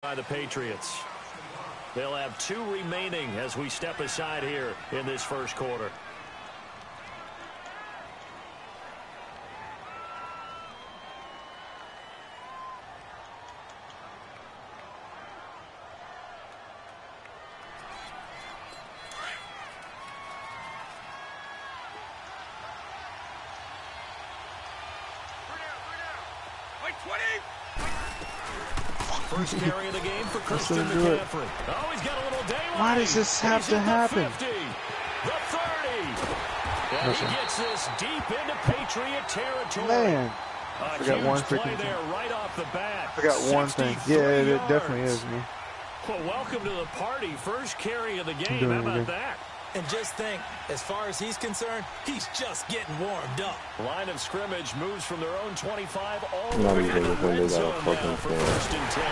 by the Patriots. They'll have 2 remaining as we step aside here in this first quarter. First carry of the game for Christian McCaffrey. Oh, he's got a little daylight. Why does this have to happen? The 50, the 30. And he gets this deep into Patriot territory. Man, I forgot one freaking there right off the bat. I forgot one thing. Yeah, it definitely is, man. Well, welcome to the party. First carry of the game. How about that? And just think, as far as he's concerned, he's just getting warmed up. Line of scrimmage moves from their own 25 all the way to the red zone now for first and 10.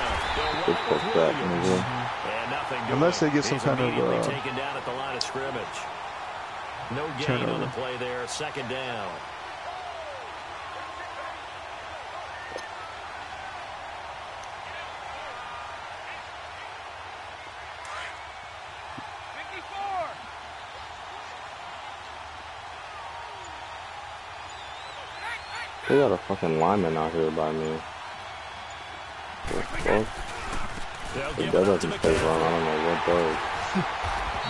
Unless they get some kind of taken down at the line of scrimmage. No gain on the play there. Second down. They got a fucking lineman out here by me. What the fuck? That doesn't stay wrong. I don't know what does.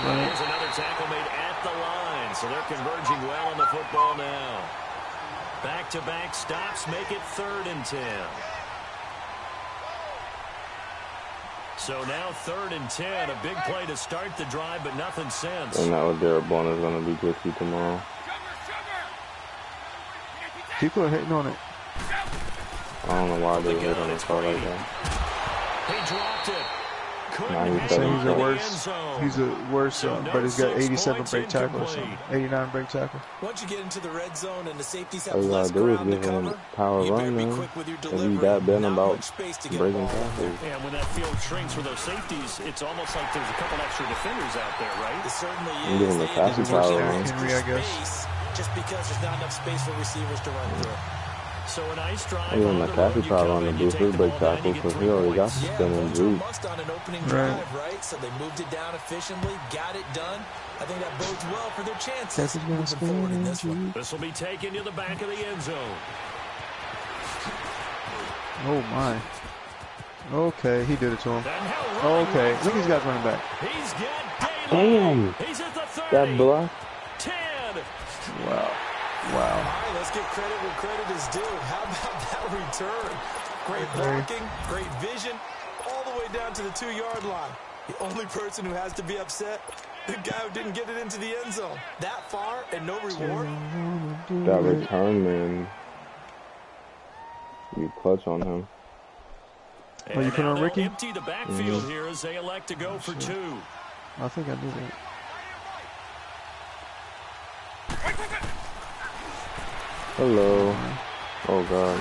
There's another tackle made at the line, so they're converging well on the football now. Back-to-back stops make it 3rd and 10. So now 3rd and 10, a big play to start the drive, but nothing since. And now Derek Bond is going to be glitchy tomorrow. People are hitting on it. I don't know why they hit on it like that. He dropped it. He's a worse, but he's got 87 break tackles, 89 break tackles. Once you get into the red zone and the safeties have all you less gotta do is ground to give him cover, power you better run, be man. quick with your If delivery. you that been Not about much space to get breaking ball. tackles. And when that field shrinks for those safeties, it's almost like there's a couple extra defenders out there, right? It certainly You give him is. the passing power run. Henry, I guess. Just because there's not enough space for receivers to run through. So a nice drive. Give him the passing power run to do his break tackle because he already got the spinning juke. On an opening drive, right? So they moved it down efficiently, got it done. I think that bodes well for their chances moving forward in this one. This will be taken to the back of the end zone. Oh my. Okay, he did it to him. Okay, look at these guys running back. He's got Damn. He's at the 30. That block. 10. Wow. All right, let's give credit where credit is due. How about that return? Great blocking, great vision, all the way down to the 2-yard line. The only person who has to be upset, the guy who didn't get it into the end zone. That far and no reward. That return, man. You clutch on him. Oh, you put on Ricky? Empty the backfield here as they elect to go for 2. I think I knew that. Hello. Oh, God.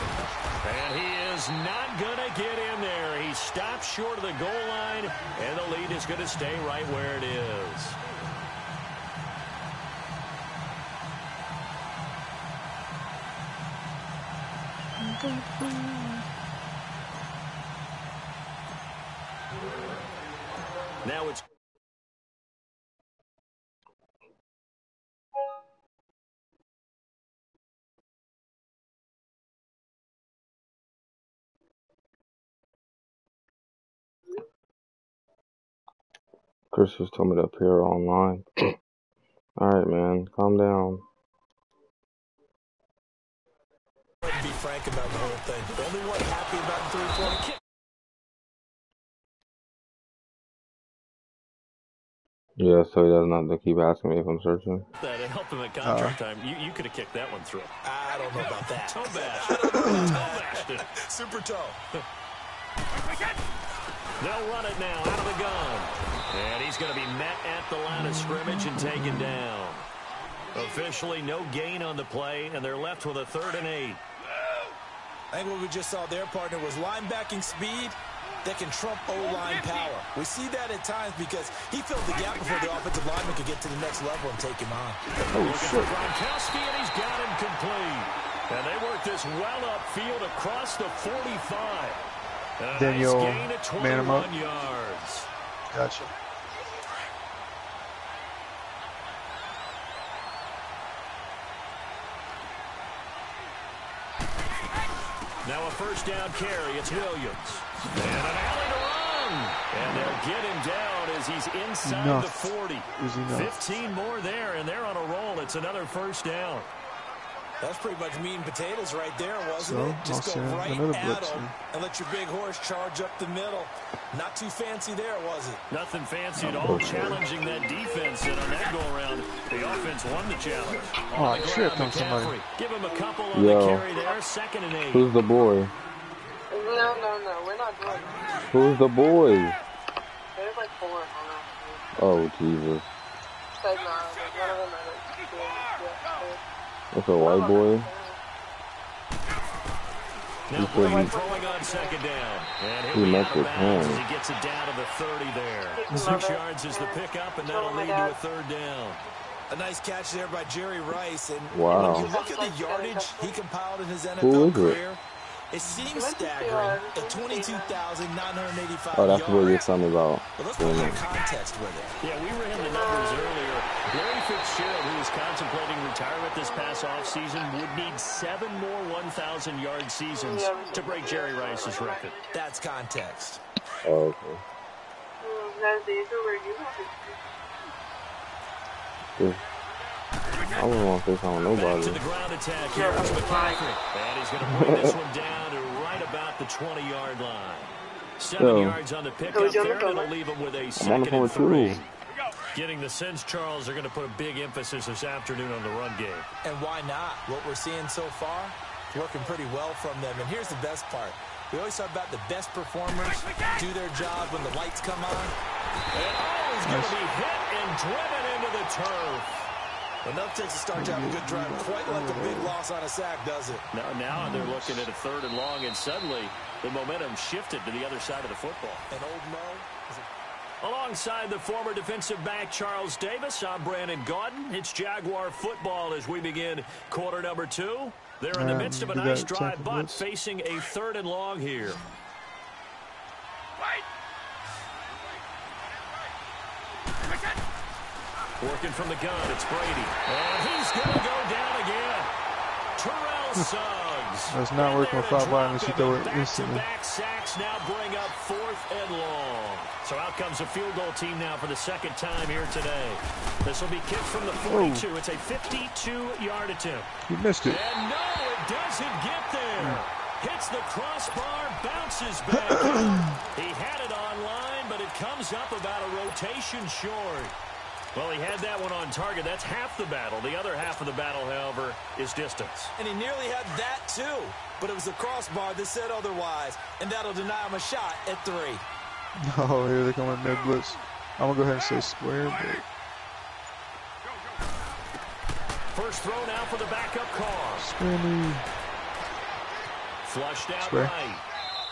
And he is not going to get in there. He stops short of the goal line, and the lead is going to stay right where it is. Now it's Chris just told me to appear online. Alright, man. Calm down. To be frank about the whole thing. The only one happy about the 3-point kick. Yeah, so he doesn't have to keep asking me if I'm searching. That helped him at contract time. You could have kicked that one through. I don't know about that. Toe bash. Super toe. They'll run it now out of the gun. And he's going to be met at the line of scrimmage and taken down. Officially no gain on the play, and they're left with a 3rd and 8. I think what we just saw there, partner, was linebacking speed that can trump O-line power. We see that at times because he filled the gap before the offensive lineman could get to the next level and take him on. Oh, shit. Gronkowski, and he's got him complete. And they work this well upfield across the 45. Then you'll man him up. Yards. Gotcha. Now a first down carry. It's Williams. And an alley to run. And they'll get him down as he's inside the 40. 15 more there, and they're on a roll. It's another first down. That's pretty much meat and potatoes right there, wasn't it? Just go right at him and let your big horse charge up the middle. Not too fancy there, was it? Nothing fancy at all. Challenging that defense, and on that go-around, the offense won the challenge. Oh, tripped on somebody. Give him a couple on the carry there. 2nd and 8. Who's the boy? No, we're not doing that. Who's the boy? There's like 4 of them. Oh, Jesus. Like, no, like one of them are like 2. That's a white boy? Now Brady throwing on 2nd down. And he'll be out of bounds as he gets it down to the 30 there. 6 yards is the pickup, and that'll lead to a 3rd down. A nice catch there by Jerry Rice. And wow. when you look at the yardage he compiled in his NFL career, it seems staggering at 22,985 Oh, that's what you're talking about. But let's put some context with it. Yeah, we ran the numbers earlier. Larry Fitzgerald, who was contemplating retirement this past offseason, would need 7 more 1,000-yard seasons to break Jerry Rice's record. That's context. Oh, okay. Yeah. I don't want to say something nobody. Back to the ground attack here. It's McCaffrey. And he's going to bring this one down to right about the 20-yard line. 7 yards on the pickup there, and it'll leave him with a 2nd and 3. Getting the sense, Charles, they're going to put a big emphasis this afternoon on the run game. And why not? What we're seeing so far, working pretty well from them. And here's the best part. We always talk about the best performers do their job when the lights come on. And he's going to be hit and driven into the turf. Enough takes to start to have a good drive. Quite like a big loss on a sack, does it? Now they're looking at a 3rd and long, and suddenly the momentum shifted to the other side of the football. And old Mo is alongside the former defensive back Charles Davis, I'm Brandon Gaudin. It's Jaguar football as we begin quarter number 2. They're in the midst of a nice drive, but facing a 3rd and long here. Working from the gun, it's Brady. And he's going to go down again. Terrell Suggs. That's not working with 5 unless you throw it instantly. Back-to-back sacks now bring up 4th and long. So out comes a field goal team now for the 2nd time here today. This will be kicked from the 42. It's a 52-yard attempt. You missed it. And no, it doesn't get there. Hits the crossbar, bounces back. He had it online, but it comes up about a rotation short. Well, he had that one on target. That's half the battle. The other half of the battle, however, is distance. And he nearly had that, too. But it was the crossbar that said otherwise. And that'll deny him a shot at 3. Oh, here they come with no blitz. I'm going to go ahead and say square, but... First throw now for the backup car. Square. Flushed out square. Right.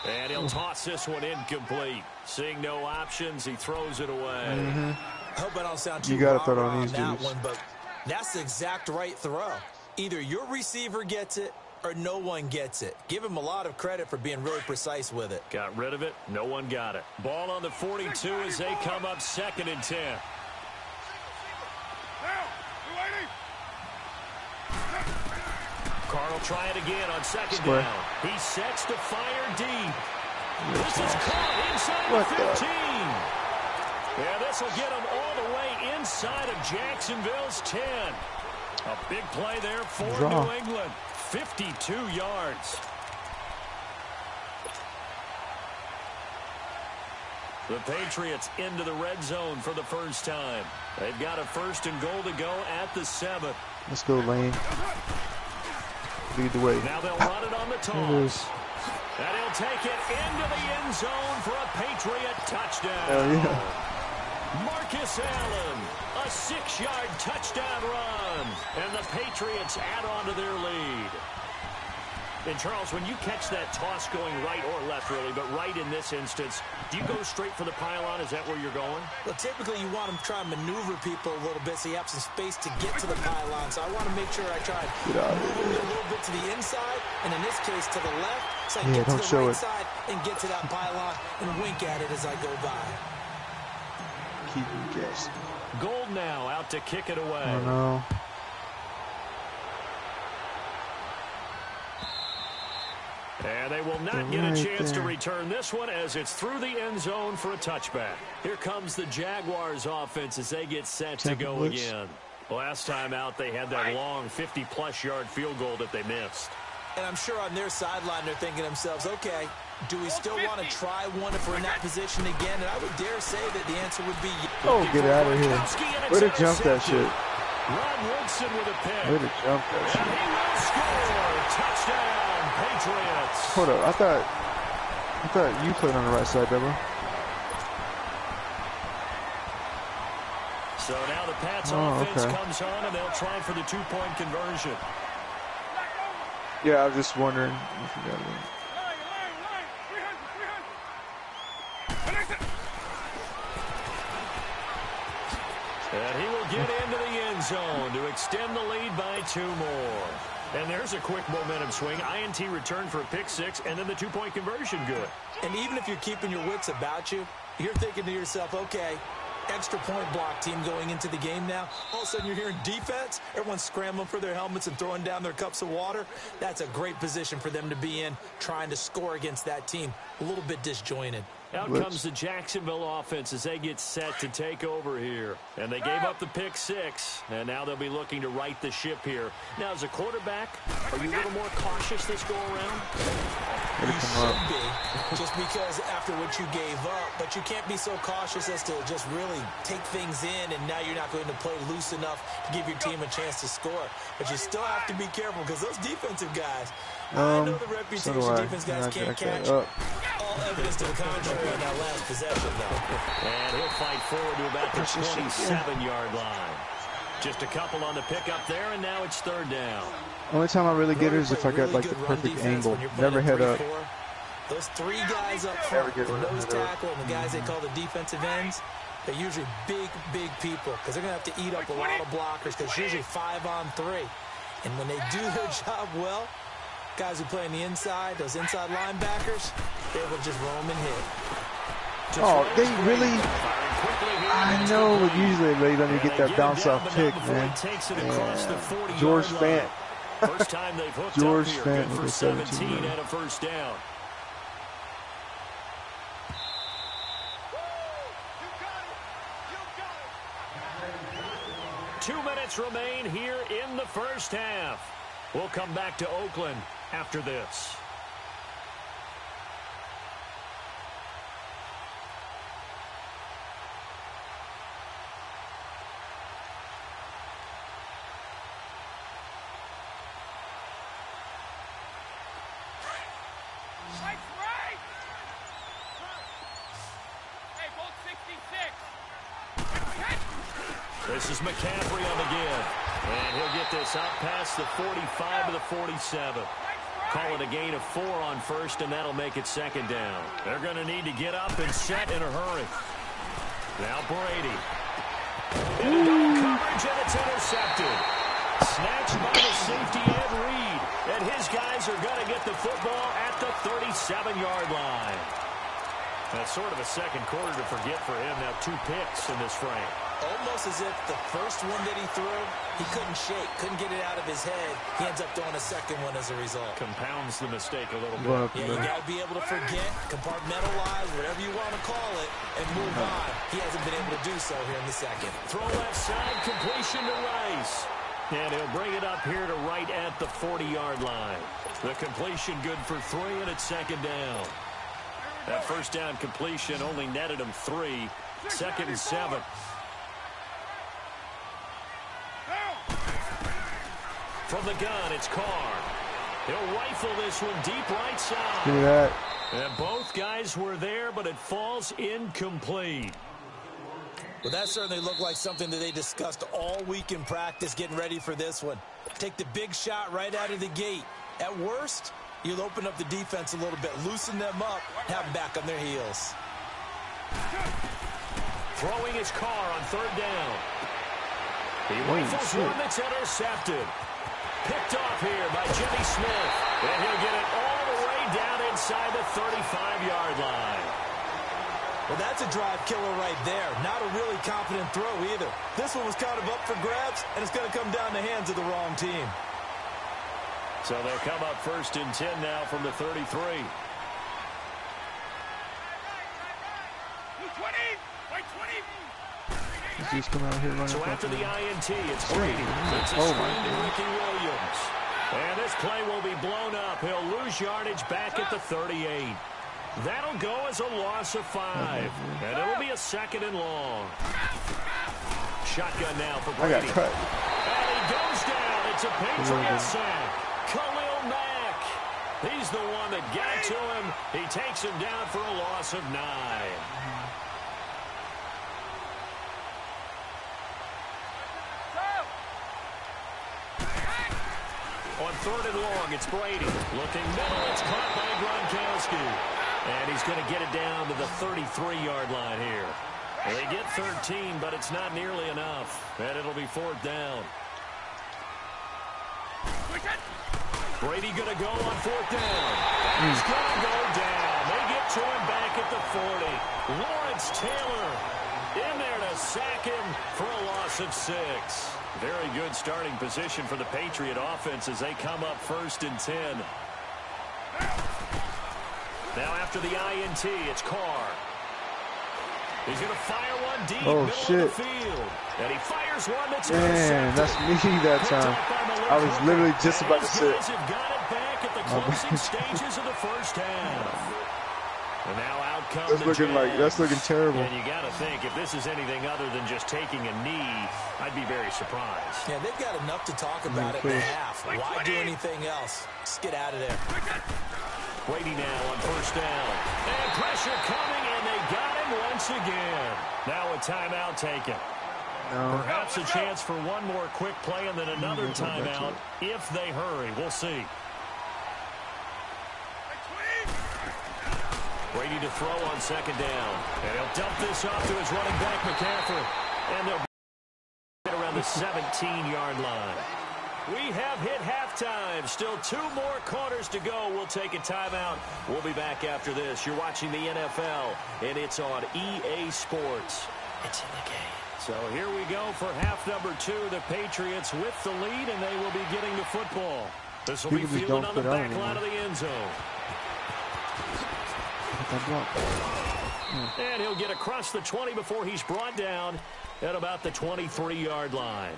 And he'll toss this one incomplete. Seeing no options, he throws it away. I hope I don't sound too you gotta throw it on these that dudes. one, but that's the exact right throw. Either your receiver gets it or no one gets it. Give him a lot of credit for being really precise with it. Got rid of it. No one got it. Ball on the 42 as they come up 2nd and 10. Carr will try it again on 2nd down. He sets to fire deep. This is caught inside the 15. Yeah, this will get him all the way inside of Jacksonville's 10. A big play there for New England. 52 yards. The Patriots into the red zone for the first time. They've got a 1st and goal to go at the 7th. Let's go, Lane. Lead the way. Now they'll run it on the toss. And he'll take it into the end zone for a Patriot touchdown. Hell yeah. Marcus Allen, a 6-yard touchdown run. And the Patriots add on to their lead. And, Charles, when you catch that toss going right or left, really, but right in this instance, do you go straight for the pylon? Is that where you're going? Well, typically you want to try and maneuver people a little bit so you have some space to get to the pylon. So I want to make sure I try and move them a little bit to the inside, and in this case to the left, so I get to the right side and get to that pylon and wink at it as I go by. Keep him guessing. Gold now out to kick it away. Oh, no. And they will not get a chance to return this one as it's through the end zone for a touchback. Here comes the Jaguars offense as they get set to go again. Last time out, they had that long 50-plus yard field goal that they missed. And I'm sure on their sideline they're thinking to themselves, okay, do we still want to try one if we're in that position again? And I would dare say that the answer would be yes. Oh, get out of here. Way to jump that shit. Ron Woodson with a pick. Way to jump that shit. And he will score. Touchdown, Patriots. Hold up. I thought you played on the right side, Deborah. So now the Pats offense comes on, and they'll try for the two-point conversion. Yeah, I was just wondering if you got it. And he will get into the end zone to extend the lead by 2 more. And there's a quick momentum swing. INT return for a pick 6, and then the two-point conversion good. And even if you're keeping your wits about you, you're thinking to yourself, okay, extra point block team going into the game now. All of a sudden you're hearing defense. Everyone's scrambling for their helmets and throwing down their cups of water. That's a great position for them to be in, trying to score against that team. A little bit disjointed. Out comes the Jacksonville offense as they get set to take over here. And they gave up the pick 6, and now they'll be looking to right the ship here. Now, as a quarterback, are you a little more cautious this go-around? You should be, just because after what you gave up. But you can't be so cautious as to just really take things in, and now you're not going to play loose enough to give your team a chance to score. But you still have to be careful because those defensive guys, I know the reputation defense guys can't catch. All evidence to the contrary on that last possession, though. And he'll fight forward to about the 27-yard line. Just a couple on the pickup there, and now it's 3rd down. Only time I really get it is if I got like the perfect angle. Never head up. Those 3 guys up front, the nose tackle and the guys they call the defensive ends, they're usually big people because they're going to have to eat up a lot of blockers because it's usually 5 on 3. And when they do their job well, guys who play on the inside, those inside linebackers, they will just roam and hit. Oh, they really... I know, but usually they let me get that bounce-off kick, man. Yeah. George Fant. First time they've hooked George up here, Fant good for 17 and a first down. Two minutes remain here in the first half. We'll come back to Oakland after this. This is McCaffrey on the give. And he'll get this out past the 45 to the 47. Call it a gain of 4 on first, and that'll make it 2nd down. They're going to need to get up and set in a hurry. Now Brady. In double coverage, and it's intercepted. Snatched by the safety Ed Reed. And his guys are going to get the football at the 37-yard line. That's sort of a second quarter to forget for him. Now 2 picks in this frame. Almost as if the first one that he threw, he couldn't shake, couldn't get it out of his head. He ends up throwing a second one as a result. Compounds the mistake a little bit. Yeah, you got to be able to forget, compartmentalize, whatever you want to call it, and move on. He hasn't been able to do so here in the second. Throw left side, completion to Rice. And he'll bring it up here to right at the 40-yard line. The completion good for 3, and it's 2nd down. That first down completion only netted him 3. 2nd and 7. From the gun, it's Carr. He'll rifle this one deep right side. Look at that. And both guys were there, but it falls incomplete. Well, that certainly looked like something that they discussed all week in practice getting ready for this one. Take the big shot right out of the gate. At worst, You'll open up the defense a little bit, loosen them up, have them back on their heels. Throwing his car on third down. He rifles one that's intercepted. Picked off here by Jimmy Smith. And he'll get it all the way down inside the 35-yard line. Well, that's a drive killer right there. Not a really confident throw either. This one was kind of up for grabs, and it's going to come down the hands of the wrong team. So they'll come up 1st and 10 now from the 33. He's coming out here running. So after the INT, it's Brady. It's a screen to Ricky Williams. And this play will be blown up. He'll lose yardage back at the 38. That'll go as a loss of 5. And it'll be a 2nd and long. Shotgun now for Brady. I got cut. And he goes down. It's a Patriot sack. Khalil Mack. He's the one that got to him. He takes him down for a loss of 9. On 3rd and long, it's Brady. Looking middle, it's caught by Gronkowski. And he's going to get it down to the 33-yard line here. They get 13, but it's not nearly enough. And it'll be 4th down. Brady going to go on 4th down. He's going to go down. They get to him back at the 40. Lawrence Taylor in there to sack him for a loss of 6. Very good starting position for the Patriot offense as they come up 1st and 10. Now after the INT, it's Carr. He's going to fire one deep middle of the field. And he fires one that's man, that's me that time. I was literally just about to sit. Have got it back at the closing stages of the first half. And now out comes that's looking terrible. And you got to think, if this is anything other than just taking a knee, I'd be very surprised. Yeah, they've got enough to talk about at the half. Why do anything else? Just get out of there. Brady now on 1st down. And pressure coming, and they got him once again. Now a timeout taken. No. Perhaps a chance for one more quick play and then another timeout if they hurry. We'll see. Brady to throw on 2nd down. And he'll dump this off to his running back, McCaffrey. And they'll get around the 17-yard line. We have hit halftime. Still 2 more quarters to go. We'll take a timeout. We'll be back after this. You're watching the NFL, and it's on EA Sports. It's in the game. So here we go for half number 2. The Patriots with the lead, and they will be getting the football. This will be fielded on the back line of the end zone. And he'll get across the 20 before he's brought down at about the 23-yard line.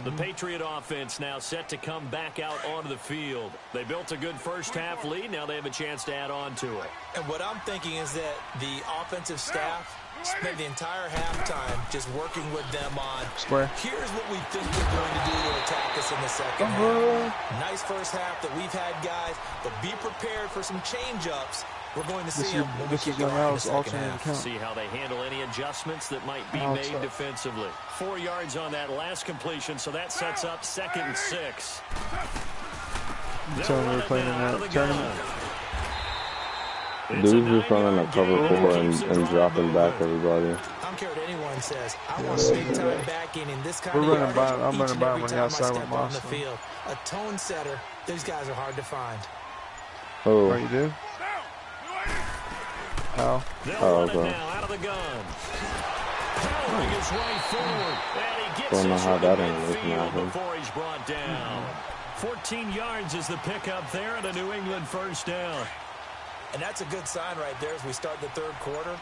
The Patriot offense now set to come back out onto the field. They built a good first half lead. Now they have a chance to add on to it. And what I'm thinking is that the offensive staff spent the entire halftime just working with them on here's what we think they're going to do to attack us in the second half. Nice first half that we've had, guys, but be prepared for some change-ups. We're going to see them when we kick around in the second half. See how they handle any adjustants that might be made defensively. 4 yards on that last completion, so that sets up 2nd and 6. Tell me we're playing in that tournament. Dude's just running a cover 4 and dropping back everybody. I don't care what anyone says. I want big time backing in this kind of yardage. I'm running by when the outside with on the field. A tone setter. These guys are hard to find. Oh, you do? Oh, okay. Now out of the gun. Powering his way forward. And he gets don't know how that field before he's brought down. 14 yards is the pickup there and a New England first down. And that's a good sign right there as we start the third quarter.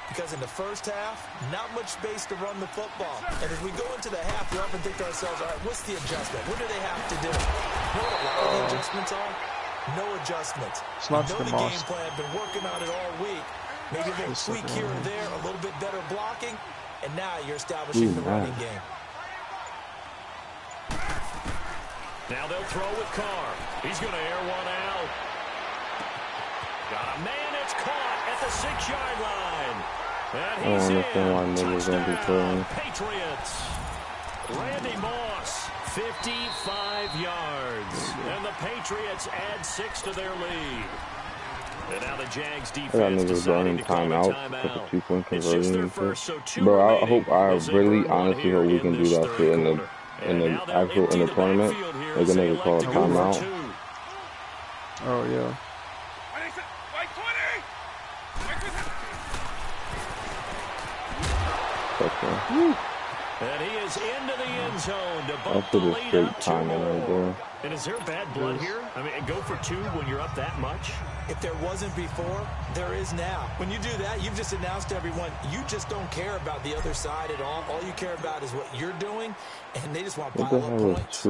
Because in the first half, not much space to run the football. And as we go into the half, we often think to ourselves, all right, what's the adjustment? What do they have to do? You know what a lot of the adjustments are? No adjustments. You know the game plan, been working on it all week. Maybe a little tweak here and there, a little bit better blocking, and now you're establishing the running game. Now they'll throw with Carr. He's going to air one out. Got a man that's caught at the 6-yard line. And he's in. Touchdown, Patriots. Randy Moss 55 yards. And the Patriots add 6 to their lead. And now the Jags defense deciding to call a timeout. It's just their first, so 2 bro, remaining. I really honestly hope we can do that shit in the tournament. They're gonna call a timeout. Oh yeah. And he is into the end zone to bump That's the for the lead straight up 2 timing right more. there. And is there bad blood here? I mean, go for 2 when you're up that much? If there wasn't before, there is now. When you do that, you've just announced to everyone, you just don't care about the other side at all. All you care about is what you're doing, and they just want to pile up points.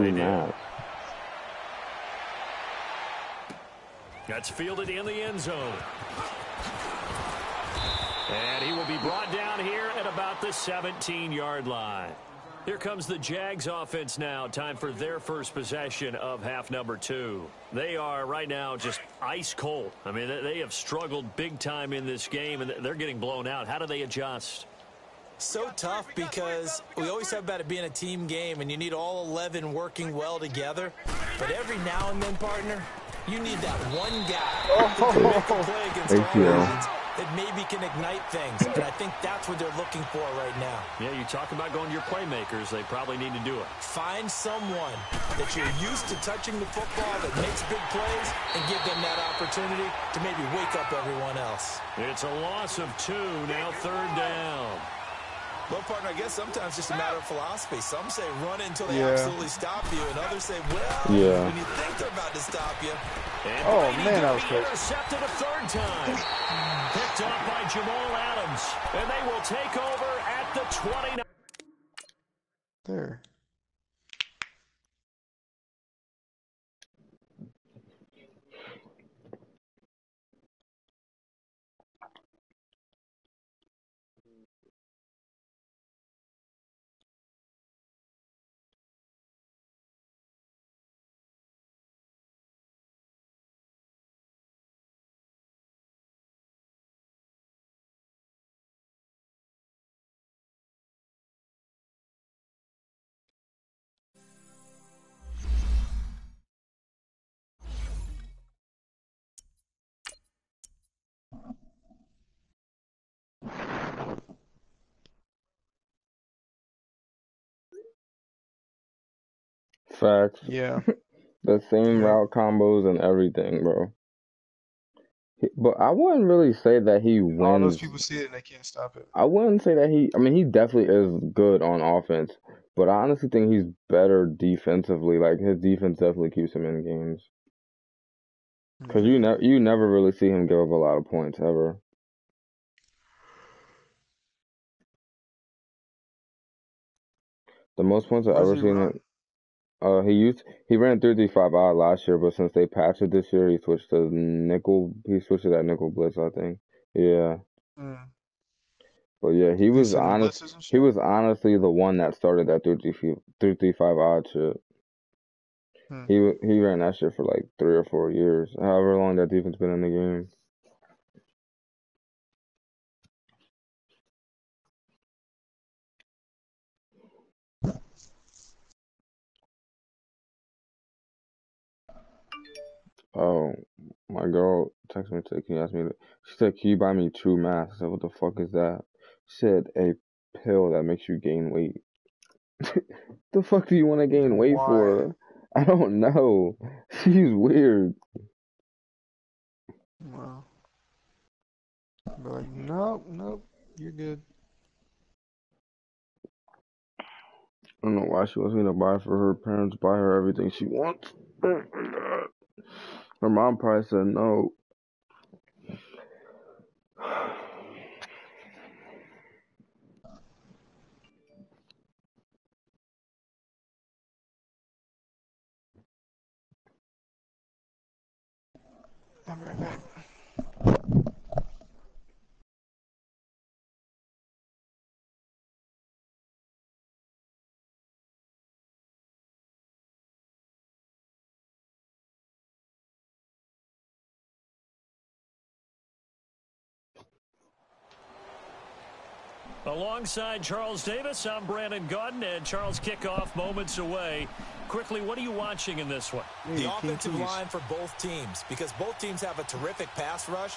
That's fielded in the end zone. And he will be brought down here at about the 17-yard line. Here comes the Jags offense now. Time for their first possession of half number 2. They are right now just ice cold. I mean, they have struggled big time in this game, and they're getting blown out. How do they adjust? So tough because we always talk about it being a team game, and you need all 11 working well together. But every now and then, partner, you need that one guy that can make a play against all odds that maybe can ignite things. And I think that's what they're looking for right now. Yeah, you talk about going to your playmakers. They probably need to do it. Find someone that you're used to touching the football that makes big plays and give them that opportunity to maybe wake up everyone else. It's a loss of 2, now 3rd down. Well, partner, I guess sometimes it's just a matter of philosophy. Some say run until they absolutely stop you, and others say, well, when you think they're about to stop you. And oh, man, that was close. Intercepted a 3rd time. Picked up by Jamal Adams. And they will take over at the 29. There. Facts. Yeah. The same route combos and everything, bro. But I wouldn't really say that he wins. All those people see it and they can't stop it. I wouldn't say that he... I mean, he definitely is good on offense. But I honestly think he's better defensively. Like, his defense definitely keeps him in games. Because you never really see him give up a lot of points, ever. The most points I've ever seen him... he ran 3-3-5 odd last year, but since they patched it this year, he switched to nickel. He switched to that nickel blitz, I think. Yeah. But yeah, he was honestly the one that started that 3-3-5 odd shit. He ran that shit for like 3 or 4 years, however long that defense been in the game. Oh, my girl texted me today. She said, "Can you buy me 2 masks?" I said, "What the fuck is that?" She said, "A pill that makes you gain weight." The fuck do you want to gain weight for? I don't know. She's weird. Wow. Be like, nope, you're good. I don't know why she wants me to buy for her parents, buy her everything she wants. Oh my god. Her mom probably said no. I'll be right back. Alongside Charles Davis, I'm Brandon Gaudin, and Charles, kickoff moments away. Quickly, what are you watching in this one? The offensive line for both teams, because both teams have a terrific pass rush.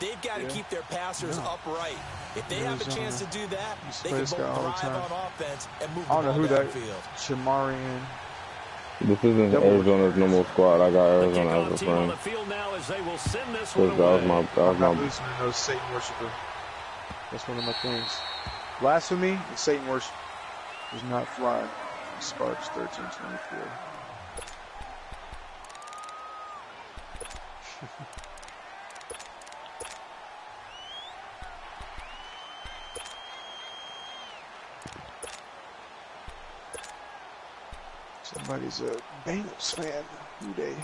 They've got to keep their passers upright. If they have a chance to do that, they can both thrive on offense and move the ball downfield. Shamarian. This isn't Arizona's normal squad. I got Arizona as a friend. That was my listening to Satan worshiper. That's one of my things. Blasphemy and Satan worship does not fly. Sparks 1324. Somebody's a Bengals fan. Who they?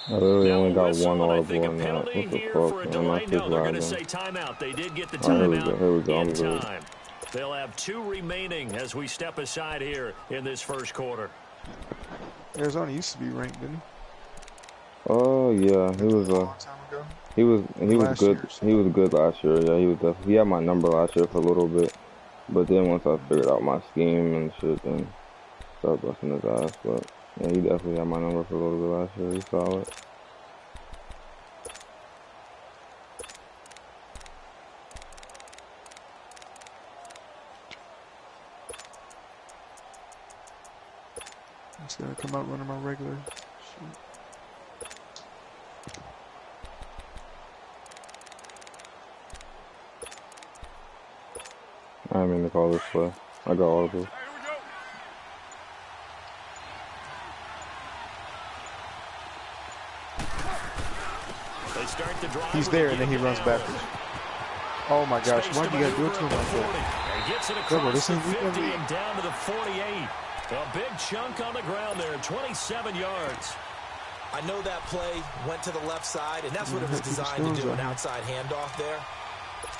I literally only got one audible in that. What's the fuck? I'm not too loud. They did get the timeout. Here we go. I'm good. Time. They'll have 2 remaining as we step aside here in this first quarter. Arizona used to be ranked, didn't he? Oh yeah, he was good. He was good last year. Yeah, he was definitely. He had my number last year for a little bit, but then once I figured out my scheme and shit, then started busting his ass. But yeah, he definitely had my number for a little bit last year. He's solid. I'm just gonna come out running my regular. Shoot. I didn't mean to call this play. I got audible. He's there and then he runs backwards. Oh my gosh, why do you gotta do it to him like that? Bro, this ain't and down to the 48. A big chunk on the ground there, 27 yards. I know that play went to the left side, and that's what it was designed to do, an outside handoff there.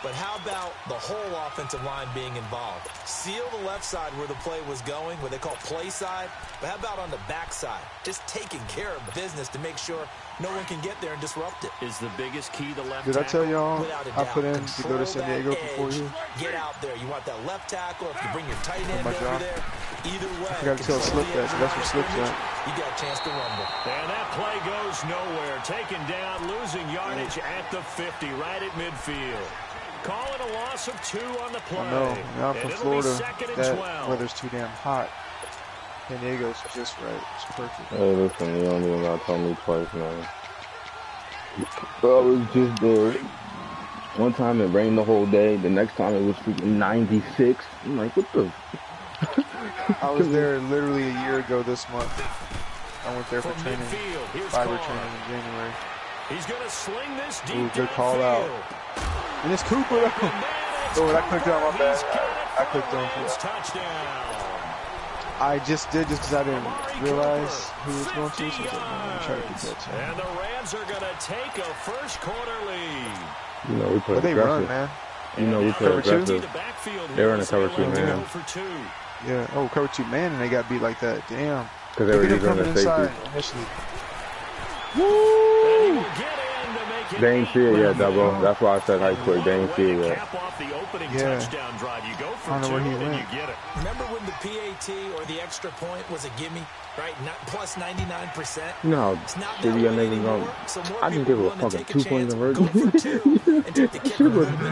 But how about the whole offensive line being involved? Seal the left side where the play was going, what they call play side. But how about on the back side? Just taking care of business to make sure no one can get there and disrupt it. Is the biggest key the left tackle? Did I tell y'all I put in to go to San Diego before you? Get out there. You want that left tackle. If you bring your tight end over there, either way. I got to tell Slip that, so that's what Slip's at. You got a chance to rumble. And that play goes nowhere. Taken down, losing yardage at the 50, right at midfield. Call it a loss of 2 on the play. No, I'm from Florida. That weather's too damn hot. San Diego's just right. It's perfect. Hey, listen, you don't even gotta tell me twice, man. I was just there. One time it rained the whole day. The next time it was freaking 96. I'm like, what the? I was there literally a year ago this month. I went there for training, fiber training in January. He's gonna sling this deep. Ooh, good call out. And it's Cooper. Oh, when I clicked on my bad. I clicked on for touchdown. I just did just because I didn't realize who was going to. So I'm try to get that. And the Rams are going to take a first quarter lead. You know, we play but they run, man. You know, we play aggressive. They're in a cover 2 man. Yeah. Oh, cover 2 man, and they got beat like that. Damn. Because they were using their safety. Initially. Woo! They ain't see it yet, Double. That's why I said high quick. They ain't see it yet. Yeah. I don't know where he went. Remember when the PAT or the extra point was a gimme, right? Plus 99%. No, did you niggas go? I didn't give a fucking 2-point conversion.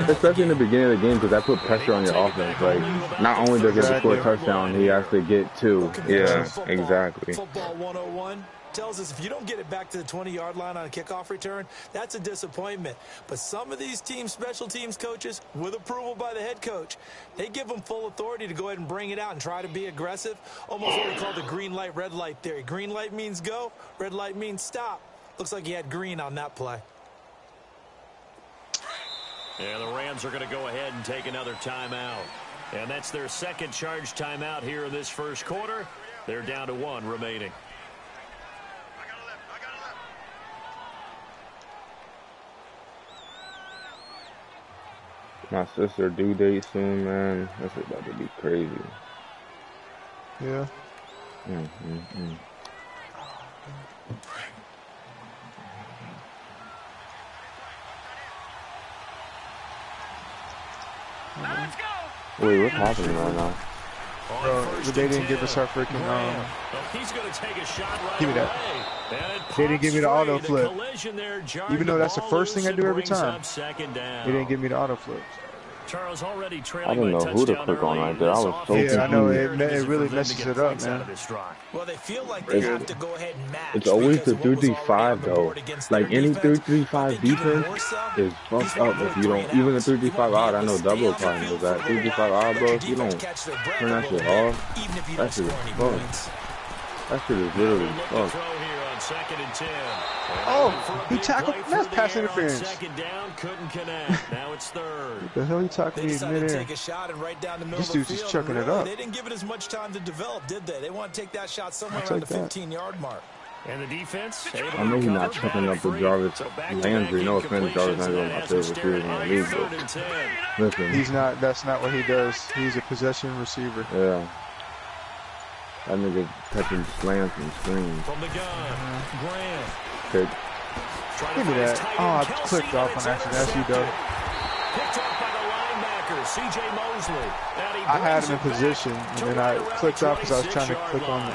Especially in the beginning of the game, because that put pressure on your offense. Like, not only does he score a touchdown, he has to get 2. Yeah, exactly. Football 101. Tells us if you don't get it back to the 20-yard line on a kickoff return, that's a disappointment. But some of these team special teams coaches, with approval by the head coach, they give them full authority to go ahead and bring it out and try to be aggressive. Almost what we call the green light, red light theory. Green light means go, red light means stop. Looks like he had green on that play. Yeah, the Rams are going to go ahead and take another timeout. And that's their second charge timeout here in this first quarter. They're down to 1 remaining. My sister due date soon, man. That's about to be crazy. Yeah. Wait, what's happening right now? Bro, they didn't give us our freaking, He's gonna take a shot right give me that. They didn't give me the auto flip. Even though that's the first thing I do every time. They didn't give me the auto flip. Charles already I trailing didn't know who to click on right there. I was so confused. Yeah, I know. It really messes it up, man. Well, they feel like they have to go ahead and match. It's always the 3-3-5 though. Like any 3-3-5 defense is fucked up if you don't. Even the 3-3-5 odd, I know double probably knows that. 3-3-5 odd, bro. If you don't turn that shit off, that shit is fucked. That shit is literally fucked. Second and 10. Oh, he tackled. That's pass interference. Second down, couldn't connect. Now it's third. The hell he tackled me in midair? This dude's just chucking it up. They didn't give it as much time to develop, did they? They want to take that shot somewhere around the 15-yard mark. And the defense. I know he's not chucking up the Jarvis Landry. No offense, Jarvis Landry is my favorite receiver in the league. But listen, he's not. That's not what he does. He's a possession receiver. Yeah. That nigga catching slants and screens. From the gun, Graham. Okay. Give me that. Oh, I clicked off on accident. That's you, though. Picked up by the linebacker, C.J. Mosley. I had him in position, and then I clicked off because I was trying to click on the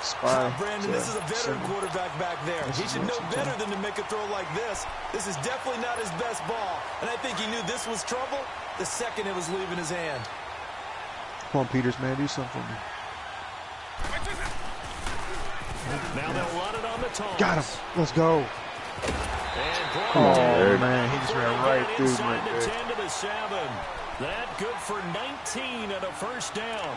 spy. Brandon, this is a veteran quarterback back there. He should know better than to make a throw like this. This is definitely not his best ball, and I think he knew this was trouble the second it was leaving his hand. Come on, Peters, man, do something for me. Now they'll run it on the toss. Got him. Let's go. Oh, man. He just ran right through me. Inside the 10 to the 7. That good for 19 and a first down.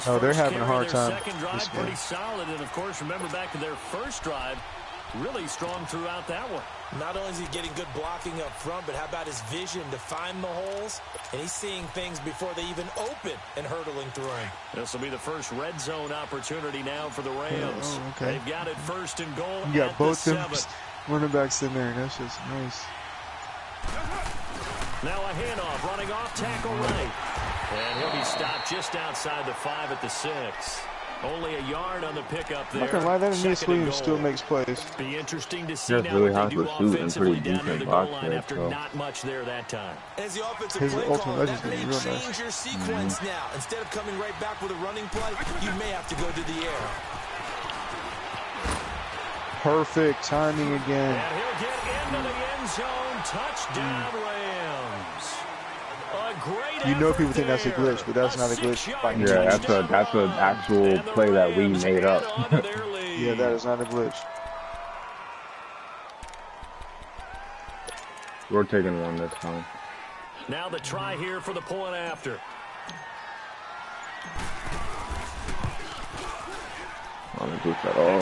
Oh, they're having a hard time. Second drive, pretty solid. And, of course, remember back to their first drive, really strong throughout that one. Not only is he getting good blocking up front, but how about his vision to find the holes? And he's seeing things before they even open and hurtling through him. This will be the first red zone opportunity now for the Rams. Oh, okay. They've got it first and goal. You got both them running backs in there. That's just nice. Now a handoff, running off tackle right. And he'll be stopped just outside the 5 at the 6. Only a yard on the pickup there. I'm not gonna lie, that Aeneas Williams still makes plays. Be interesting to see Just now really what hard they do to shoot and pretty offensively down near the decent goal box line there, after so. not much there that time. As the offensive His play ultimate caller, legend's that gonna may be real change nice. your sequence now. Instead of coming right back with a running play, you may have to go to the air. Perfect timing again. And he'll get into the end zone. Touchdown, Rams. A great You know people think that's a glitch, but that's not a glitch. Yeah, that's an actual play that we made up. Yeah, that is not a glitch. We're taking one this time. Now the try here for the point after. I don't do at all.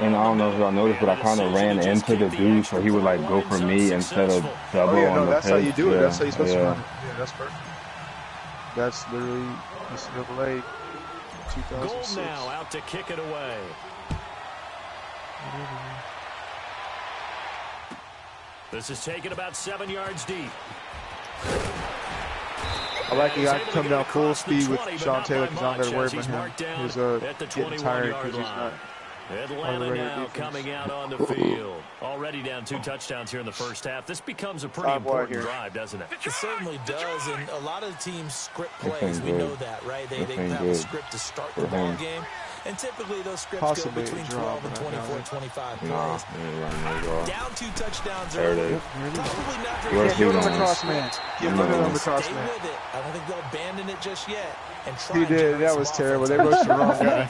And I don't know if y'all noticed, but I kind of ran into the dude, so he would like go for me instead of double Oh, yeah, on no, the that's pitch. how you do it. Yeah, That's how you're supposed to yeah. run it. Yeah, that's perfect. That's literally NCAA Gold 2006. now out to kick it away. This is taken about 7 yards deep. I like the guy come down full speed with Sean Taylor because I don't got to worry about him. He's getting tired because he's not. Atlanta now coming out on the field. Already down 2 touchdowns here in the first half. This becomes a pretty important drive, doesn't it? It certainly does, and a lot of the teams script plays. We know that, right? They have a script to start the ball game, and typically those scripts go between 12 and 24, 25 plays. Down 2 touchdowns early. Probably not very Give him the cross man. Give him the cross man. with it. I don't think they'll abandon it just yet. He did. That was terrible. They rushed the wrong guy.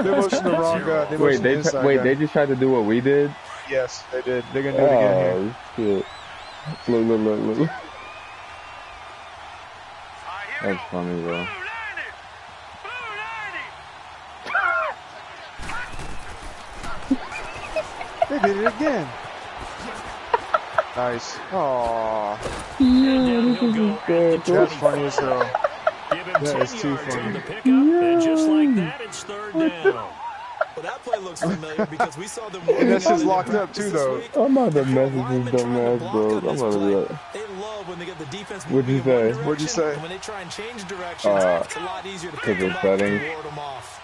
They rushed the wrong guy. They just tried to do what we did? Yes, they did. They're going to do it again here. Shit. Look. That's funny, bro. They did it again. Nice. Aww. Yeah, this is good. That's funny as hell. That is too funny. And just like that, it's third down. Well, that play looks familiar because we saw them. And this is locked up too, though. I'm about to message this dumbass, bro. I'm about to be like, They love when they get the defense. What'd you say? What'd you say? When they try and change directions, it's a lot easier to pick them up and ward them off.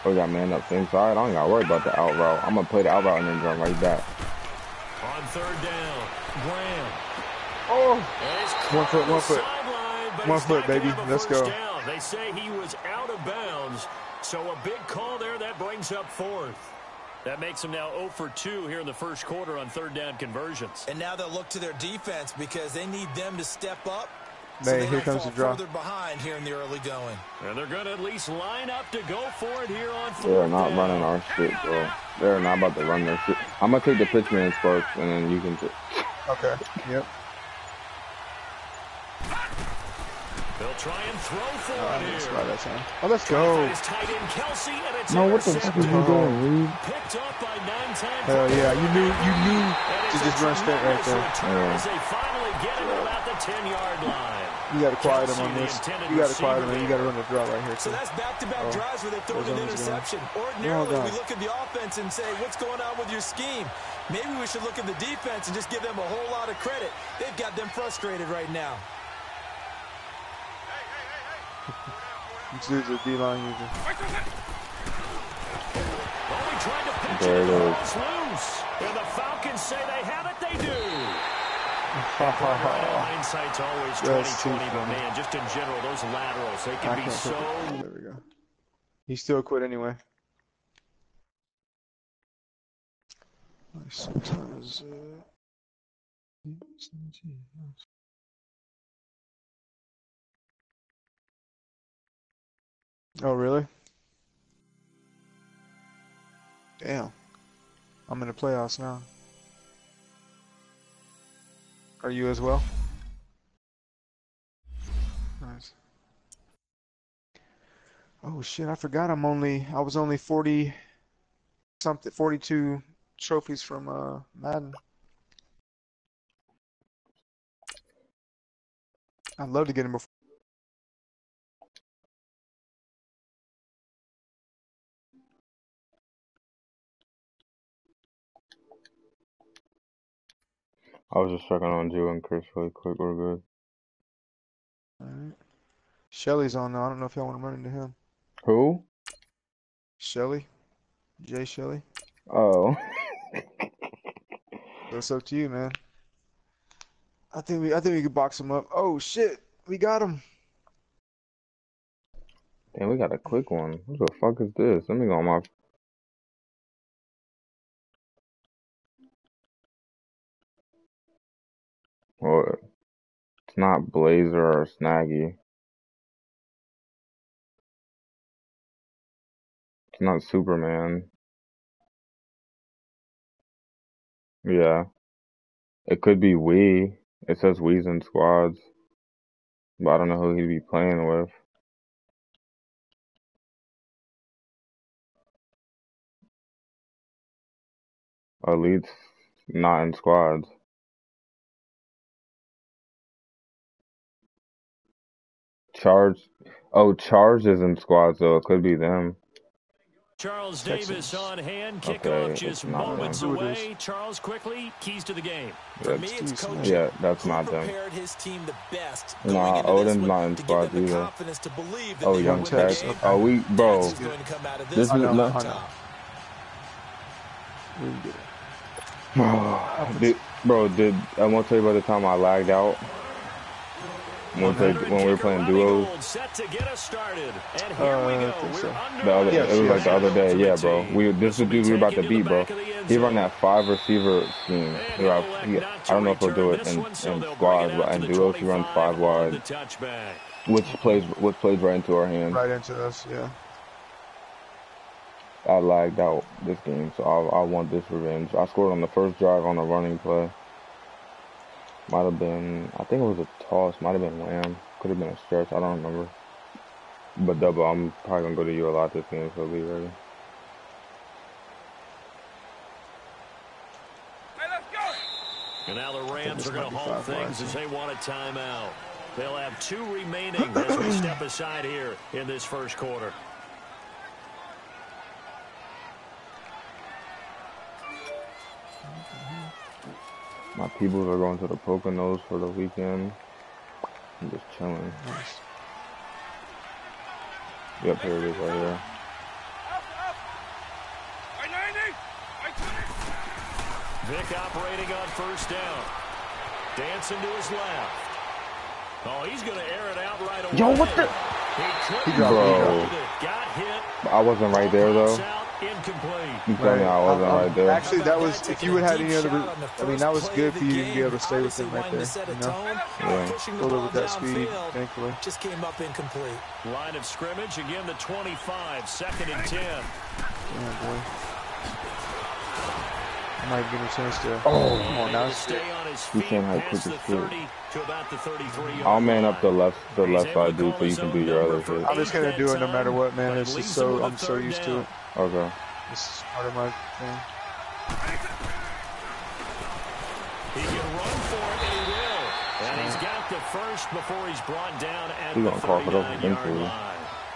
oh, got man up the inside. I don't got to worry about the out route. I'm going to play the out route and then jump right back. third down. Graham. Oh, 1 foot, 1 foot. 1 foot, baby. Let's go. Down. They say he was out of bounds, so a big call there. That brings up 4th. That makes them now 0 for 2 here in the first quarter on third down conversions. And now they'll look to their defense because they need them to step up. Man, here comes the draw. Further behind here in the early going. And they're going to at least line up to go for it here on 4th. They're not running our shit, bro. They're not about to run their shit. I'm going to take the pitch man first, and then you can take. Okay, yep. They'll try and throw for it here. Oh, let's go. No, what the fuck are you doing, Reed? Picked up by 9 times. Hell yeah, you knew to just run straight right there. As they finally get him about the 10-yard line. You got to quiet him on this. You got to quiet him, and you got to run the draw right here. So that's back-to-back drives where they throw an interception. Ordinarily, we look at the offense and say, what's going on with your scheme? Maybe we should look at the defense and just give them a whole lot of credit. They've got them frustrated right now. This dude's a D-line user. There it is. Loose. And the Falcons say they have it. They do. Hindsight's always 20/20, but man, just in general, those laterals, they can be so. There we go. He still quit anyway. Sometimes. Oh, really? Damn. I'm in the playoffs now. Are you as well? Nice. Oh shit, I forgot I was only 40 something, 42 trophies from Madden. I'd love to get him before. I was just checking on Joe and Chris really quick. We're good. Alright. Shelly's on now. I don't know if y'all want to run into him. Who? Shelly. Jay Shelly. Oh. It's up to you, man. I think we could box him up. Oh shit, we got him. Damn, we got a quick one. What the fuck is this? Let me go on my. Well, it's not Blazer or Snaggy. It's not Superman. Yeah. It could be Wee. It says Wee's in squads. But I don't know who he'd be playing with. Elite's not in squads. Charge is in squads, though. It could be them. Charles Davis on hand. Kickoff just moments away. Charles, quickly, keys to the game. For me, it's coaching. Yeah, that's not them. Prepared his team the best. Nah, Odin's not in squads either. Oh, Young Tech. Oh, bro. This is not. Bro, I want to tell you about the time I lagged out when we were playing duos. It was like the other day, yeah, bro. This is the dude we were about to beat, bro. He run that 5 receiver scheme. I don't know if he'll do it in squads, but in duos he runs 5 wide, which plays right into our hands. Right into us, yeah. I lagged out this game, so I want this revenge. I scored on the first drive on a running play. Might have been, I think it was a toss. Might have been Lamb. Could have been a stretch. I don't remember. But double, I'm probably going to go to you a lot this game, so be ready. And now the Rams are going to hold things as they want a timeout. They'll have 2 remaining as we step aside here in this first quarter. My people are going to the Poconos for the weekend. I'm just chilling. Nice. Yep, here it is right here. Vic operating on first down. Dancing to his left. Oh, he's going to air it out right away. Yo, what the? He Bro. got hit. I wasn't right there, though. Incomplete. You tell me I wasn't right there. Actually, that was, if you would have had any other, I mean, that was good for you to be able to stay with him right there. You know? Yeah. A little with that speed, thankfully. Just came up incomplete. Line of scrimmage, again the 25, 2nd and 10. Yeah, boy. I might give him a chance to. Oh, come on now. You can't have quick escape. I'll man up the left side, dude, so you can do your other shit. I'm just gonna do it no matter what, man. It's just so I'm so used to it. Okay. This is part of my thing. He can run for it, and he will. And he's got the first before he's brought down at the 39-yard line.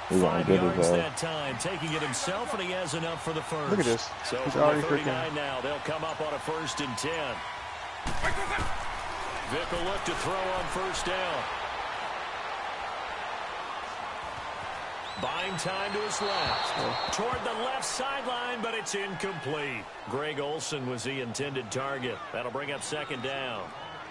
He's gonna get his that time, taking it himself, and he has enough for the first. Look at this. So he's already freaking. Now they'll come up on a 1st and 10. Vic will look to throw on first down. Buying time to his left. Toward the left sideline, but it's incomplete. Greg Olsen was the intended target. That'll bring up 2nd down.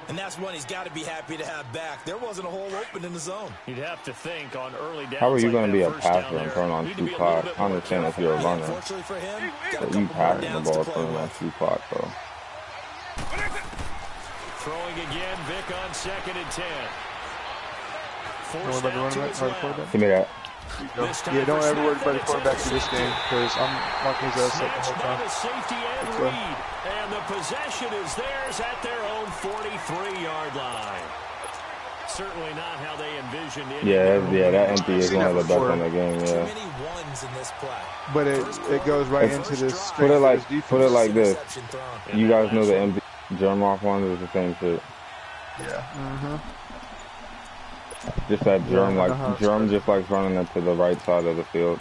And that's one he's got to be happy to have back. There wasn't a hole open in the zone. You'd have to think on early downs. How are you like going to be a first passer down and turn on there, 2 clock? I understand if you're a runner. Fortunately for him, But you passing the ball turning on 2 clock, though. Throwing again, Vic on 2nd and 10. Forced down to his left. Give me that. Yeah, don't ever worry about the quarterback in this game because I'm marking his ass up the whole time. Safety and Reed, and the possession is theirs at their own 43-yard line. Certainly not how they envisioned it. Yeah, that empty is one of the best in the game. Yeah. Too many ones in this play. But it goes right into this. Put it like this. You guys know the empty germ off ones is the same shit. Yeah. Just that germ just like running into the right side of the field.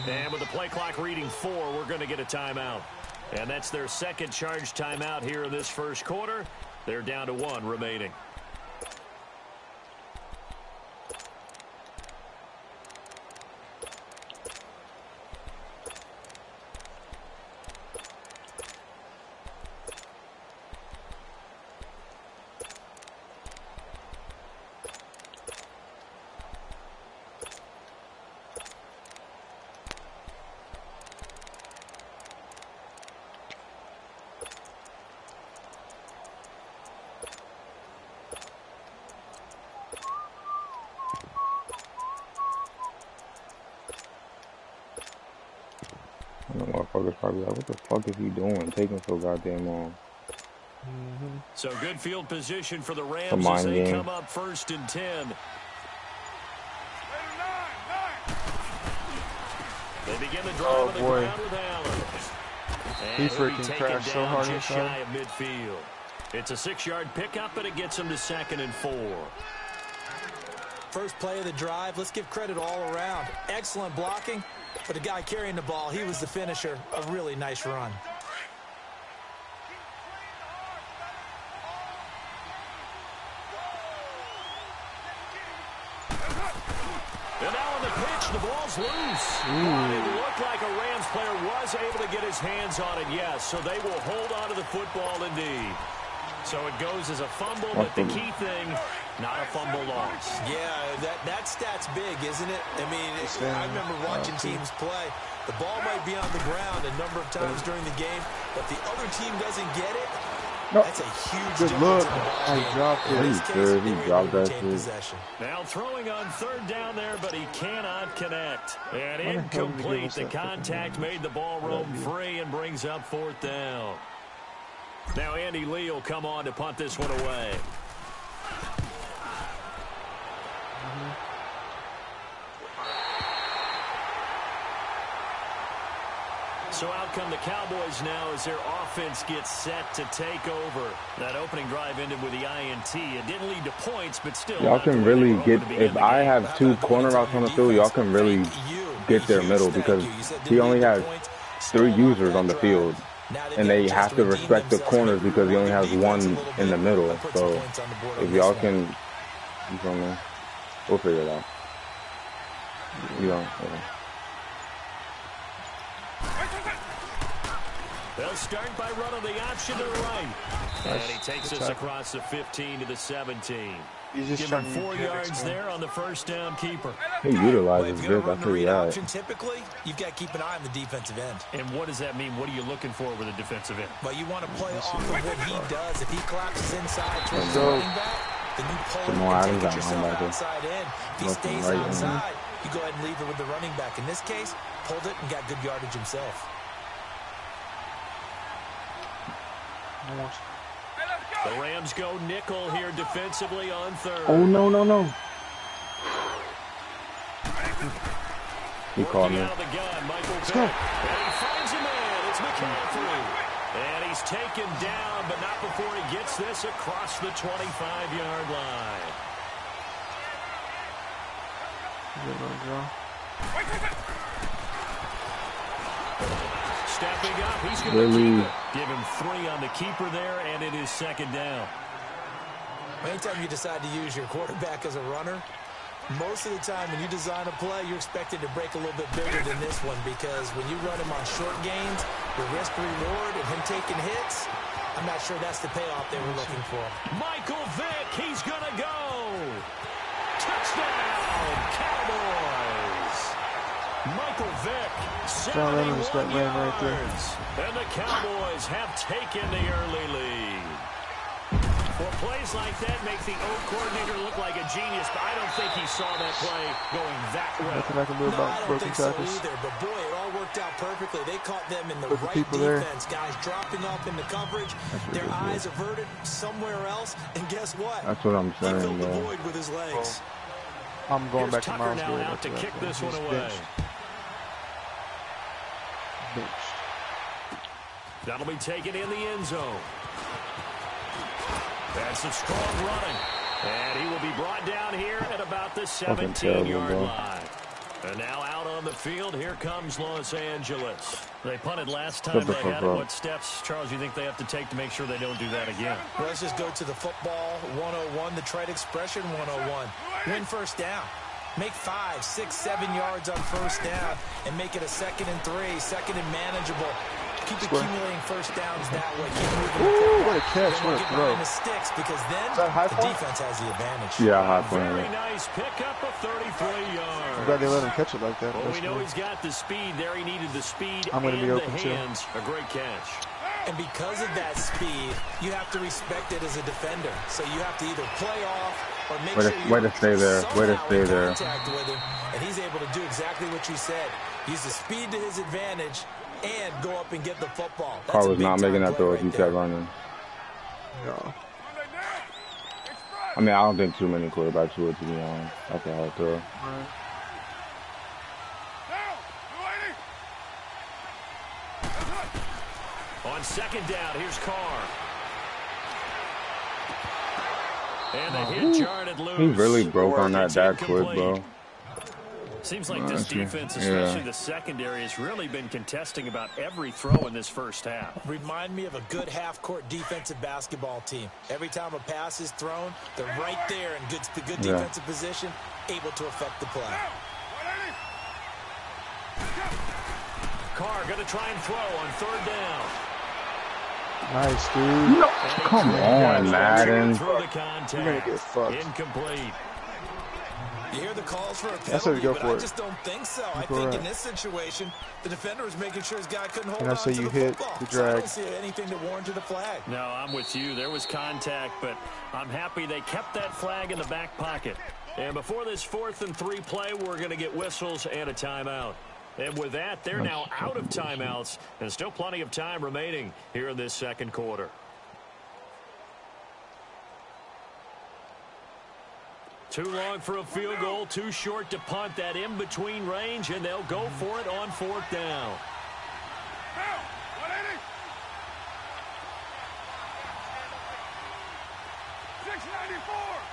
And with the play clock reading 4, we're going to get a timeout. And that's their 2nd charge timeout here in this first quarter. They're down to 1 remaining. The motherfucker's probably like, what the fuck is he doing? Taking so goddamn long. So good field position for the Rams as they come up 1st and 10. They begin the drive on the ground with Allen. He freaking crashed so hard just shy of midfield. It's a 6-yard pickup, but it gets him to 2nd and 4. First play of the drive. Let's give credit all around. Excellent blocking. But the guy carrying the ball, he was the finisher. A really nice run. And now on the pitch, the ball's loose. It looked like a Rams player was able to get his hands on it, yes. So they will hold on to the football indeed. So it goes as a fumble, but the key thing, not a fumble loss. Yeah, that stat's big, isn't it? I mean, I remember watching teams play. The ball might be on the ground a number of times during the game, but the other team doesn't get it. No. That's a huge good look. He dropped it. He dropped that shit. Now throwing on 3rd down there, but he cannot connect. And incomplete. The contact made the ball roam free and brings up 4th down. Now Andy Lee will come on to punt this one away. So out come the Cowboys now as their offense gets set to take over. That opening drive ended with the INT. It didn't lead to points, but still. Y'all can really get, if I have 2 corner routes on the field, y'all can really get their middle because he only has 3 users on the field. And they have to respect the corners because he only has 1 in the middle. So if y'all can, you feel me? We'll figure it out. You know. They'll start by running the option to the right. And he takes us across the 15 to the 17. He's just Give him 4 yards there on the first down keeper. He utilizes this, I tell you that. Option, typically, you've got to keep an eye on the defensive end. And what does that mean? What are you looking for with a defensive end? Well, you want to play off of what he does. If he collapses inside towards the running back, then you pull him and take it yourself outside in. If he stays outside, you go ahead and leave it with the running back. In this case, pulled it and got good yardage himself. The Rams go nickel here defensively on third. Oh, no. He called me. Out of the gun, Let's go. And he finds a man. It's McCaffrey. And he's taken down, but not before he gets this across the 25-yard line. Stepping up, he's going to keep it. Give him 3 on the keeper there, and it is second down. Anytime you decide to use your quarterback as a runner, most of the time when you design a play, you're expected to break a little bit bigger than this one, because when you run him on short gains, the risk-reward and him taking hits, I'm not sure that's the payoff they were looking for. Michael Vick, he's going to go. Touchdown, Cowboys. Michael Vick, 71 yards. And the Cowboys have taken the early lead. Well, plays like that make the O coordinator look like a genius, but I don't think he saw that play going that well. Nothing I can do about broken tackles. So either, but boy, it all worked out perfectly. They caught them in the right defense, guys dropping up into coverage. Their eyes averted somewhere else, and guess what? That's what I'm saying, he filled the void with his legs. I'm going back to Tucker Miles now out to kick this one away. That'll be taken in the end zone. That's some strong running. And he will be brought down here at about the 17-yard line. And now out on the field, here comes Los Angeles. They punted last time they had it. What steps, Charles, you think they have to take to make sure they don't do that again? Well, let's just go to the football 101, the trade expression 101. Win first down. Make 5, 6, 7 yards on first down and make it a 2nd and 3, 2nd and manageable. Keep accumulating first downs that way. Keep moving. Ooh, what a catch. What a throw. The sticks, because then the defense has the advantage. Yeah, high point. Very nice pickup of 33 yards. I'm glad they let him catch it like that. Well, we know he's got the speed there. He needed the speed I'm gonna be open the hands. A great catch. And because of that speed, you have to respect it as a defender. So you have to either play off or make sure to stay there. Way to stay there. Contact with him, and he's able to do exactly what you said. Use the speed to his advantage and go up and get the football. Carr was not making that throw if he kept running. No. I mean, I don't think too many quarterbacks would, to be honest. That's a hard throw. On second down, here's Carr. And the hit jarred loose. He really broke on that quick, bro. Seems like this defense, especially the secondary, has really been contesting about every throw in this first half. Remind me of a good half-court defensive basketball team. Every time a pass is thrown, they're right there in good defensive position, able to affect the play. Carr going to try and throw on third down. Nice, dude. No, come on, Madden. Through the contact. You're going to get fucked. Incomplete. You hear the calls for a penalty, but I just don't think so. I think in this situation, the defender was making sure his guy couldn't hold on to the football. The drag. So I don't see anything to warrant to the flag. No, I'm with you. There was contact, but I'm happy they kept that flag in the back pocket. And before this 4th and 3 play, we're going to get whistles and a timeout. And with that, they're now out of timeouts, and still plenty of time remaining here in this second quarter. Too long for a field goal, too short to punt. That in-between range, and they'll go for it on 4th down.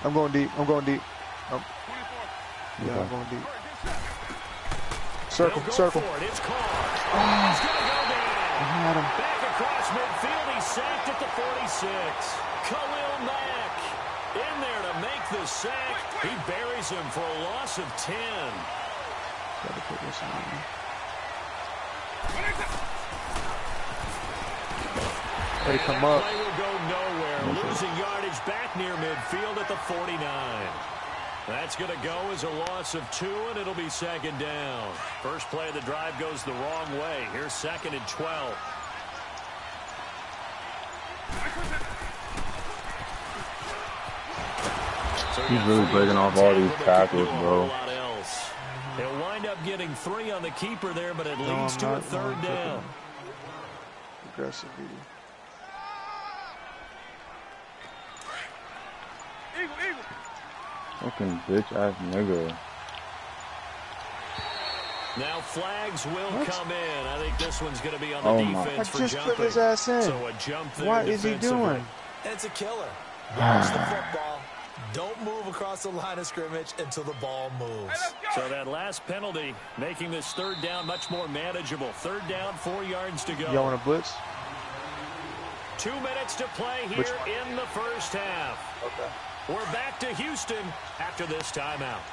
I'm going deep. I'm going deep. Oh. Yeah, I'm going deep. Circle. It's Carr. He's going to go down. Back across midfield. He's sacked at the 46. Khalil Mack in there to make the sack. He buries him for a loss of 10. Gotta put this on. Let it come up. Play will go nowhere. Losing yardage back near midfield at the 49. That's going to go as a loss of 2, and it'll be second down. First play of the drive goes the wrong way. Here's 2nd and 12. He's really breaking off all these tackles, bro. He'll wind up getting 3 on the keeper there, but it leads to a 3rd down. Aggressive. Fucking bitch ass nigga. Now flags will come in. I think this one's going to be on the defense for just jumping. put his ass in. So a jump there. What is he doing? It's a killer. Watch the football. Don't move across the line of scrimmage until the ball moves. So that last penalty making this 3rd down much more manageable. 3rd down, 4 yards to go. Y'all want a blitz? 2 minutes to play here in the first half. Okay. We're back to Houston after this timeout.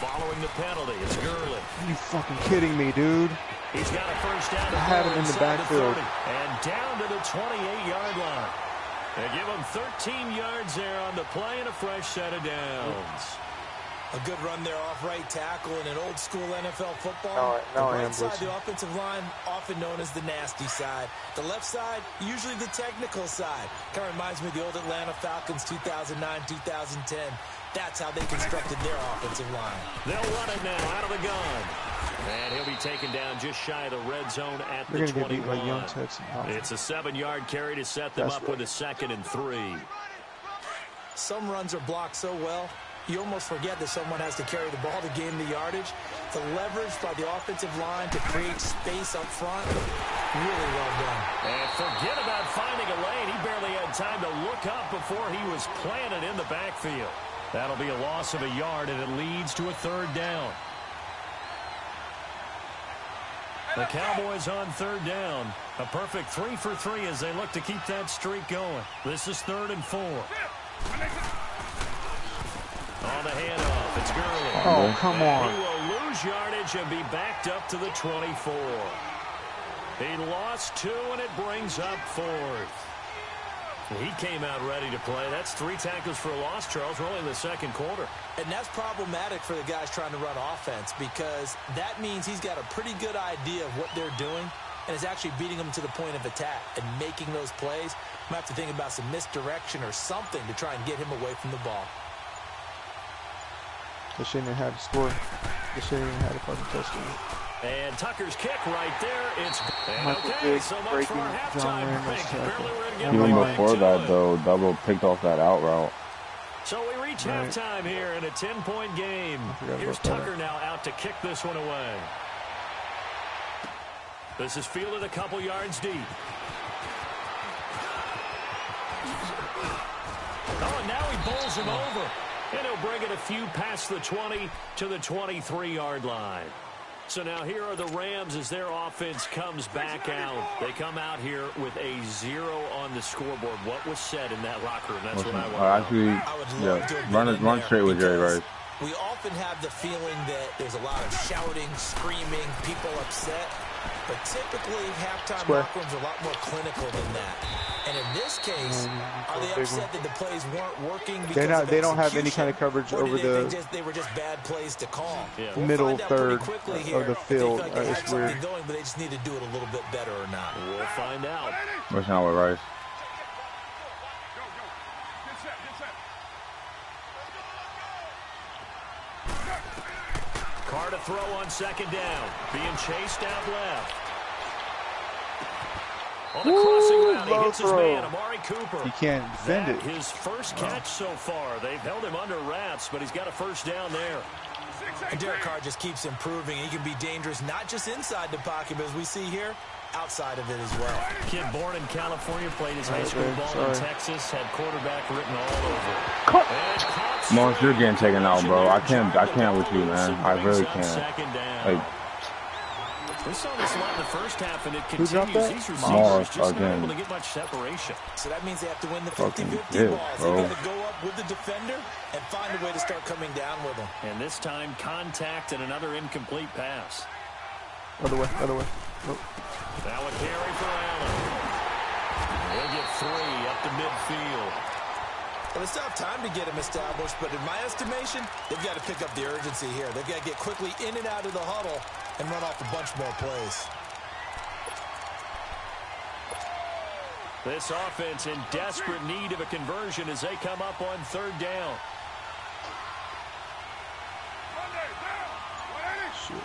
Following the penalty, it's Gurley. Are you fucking kidding me, dude? He's got a first down. I had him in the backfield. And down to the 28-yard line. They give him 13 yards there on the play and a fresh set of downs. A good run there off right tackle in an old school NFL football. The right side, the offensive line, often known as the nasty side. The left side, usually the technical side. Kind of reminds me of the old Atlanta Falcons 2009, 2010. That's how they constructed their offensive line. They'll run it now out of the gun. And he'll be taken down just shy of the red zone at the 21. It's a 7-yard carry to set them up with a 2nd and 3. Some runs are blocked so well, you almost forget that someone has to carry the ball to gain the yardage. The leverage by the offensive line to create space up front, really well done. And forget about finding a lane. He barely had time to look up before he was planted in the backfield. That'll be a loss of a yard, and it leads to a 3rd down. The Cowboys on 3rd down. A perfect 3 for 3 as they look to keep that streak going. This is 3rd and 4. On the handoff, it's Gurley. Oh, come on. He will lose yardage and be backed up to the 24. He lost 2, and it brings up 4th. He came out ready to play. That's 3 tackles for a loss, Charles. We're only in the 2nd quarter. And that's problematic for the guys trying to run offense because that means he's got a pretty good idea of what they're doing and is actually beating them to the point of attack and making those plays. Might have to think about some misdirection or something to try and get him away from the ball. They shouldn't have had to score. They shouldn't even have a fucking touchdown. And Tucker's kick right there. It's okay. So much for our halftime break. Even before that, though, Double picked off that out route. So we reach halftime here in a 10-point game. Here's Tucker now out to kick this one away. This is fielded a couple yards deep. Oh, and now he bowls him over. And he'll bring it a few past the 20 to the 23-yard line. So now here are the Rams as their offense comes back out. They come out here with a 0 on the scoreboard. What was said in that locker room? That's what I want to know. Actually, run straight with Jerry Rice. We often have the feeling that there's a lot of shouting, screaming, people upset. But typically, halftime locker rooms are a lot more clinical than that. And in this case, are they upset that the plays weren't working? Because they don't have any kind of coverage over they were just bad plays to call. Yeah. Middle third of the field. It's weird. Going, but they just need to do it a little bit better or not. We'll find out. What's not with Rice? Carr to throw on 2nd down. Being chased out left. On the crossing route, he hits his man, Amari Cooper. He can't defend it. His first catch so far. They've held him under wraps, but he's got a first down there. And Derek Carr just keeps improving. He can be dangerous not just inside the pocket, but as we see here, outside of it as well. Kid born in California, played his high school ball in Texas, had quarterback written all over. Mons, you're getting taken out, bro. I can't with you, man. I really can't. Like, we saw this a lot in the first half, and it continues. These receivers just not able to get much separation. So that means they have to win the 50-50 balls. They got to go up with the defender and find a way to start coming down with them. And this time, contact and another incomplete pass. Other way, other way. Nope. Now a carry for Allen. He'll get 3 up to midfield. Well, it's not time to get him established, but in my estimation, they've got to pick up the urgency here. They've got to get quickly in and out of the huddle and run off a bunch more plays. This offense in desperate need of a conversion as they come up on 3rd down. Shit.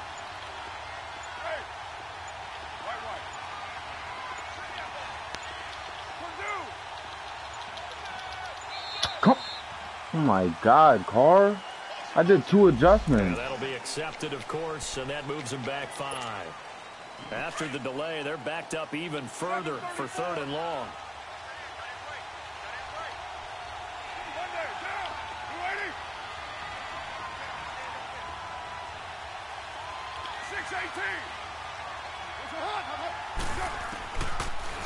Oh my God, Carr! I did 2 adjustments. Yeah, that'll be accepted, of course, and that moves them back 5. After the delay, they're backed up even further for 3rd and long.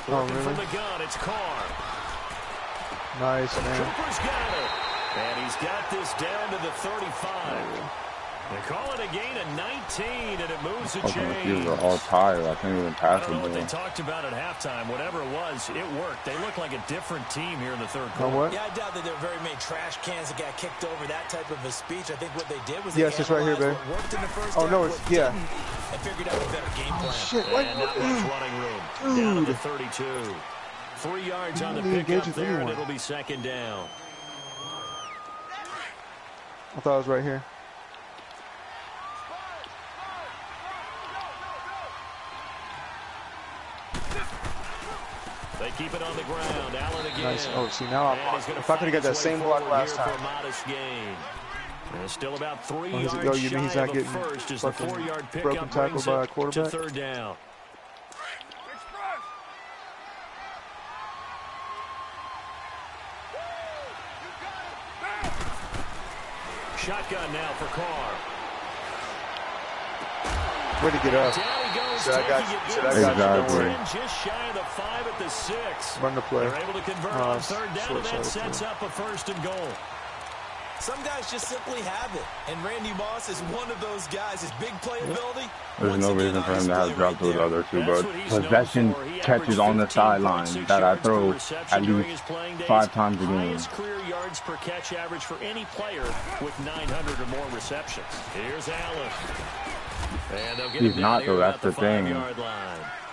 Oh, really? From the gun, it's Carr. Nice, man. Cooper's got it. And he's got this down to the 35. They call it a gain of 19, and it moves the chain. These are all tired. I can't even pass I don't know what them. they talked about at halftime. Whatever it was, it worked. They look like a different team here in the 3rd quarter. What? Yeah, I doubt that there were very many trash cans that got kicked over, that type of a speech. I think what they did was yes, it's right here, babe. Worked in the first oh, no, it's, yeah. And figured out a better game plan. Shit, what? And not much running room. Down to the 32. 3 yards on the pickup there, and it'll be 2nd down. I thought it was right here. They keep it on the ground. Allen again. Nice. Oh, see, now if I could have got that same block last time. For a modest gain. And it's still about 3 yards oh, you mean he's not getting first as the 4-yard broken pickup tackle brings by a it to quarterback? 3rd down. Shotgun now for Carr. Way to get up. Down he goes. Said I got you. Said I got you. Just shy of the 5 at the 6. Run the play. They're able to convert on 3rd down, and that sets up a 1st and goal. Some guys just simply have it, and Randy Moss is one of those guys. His big playability. There's no reason for him to have dropped those other 2, but possession catches on the sideline that I throw at least 5 times a game. Highest career yards per catch average for any player with 900 or more receptions. Here's Allen. And they'll get He's not, though. That's the thing.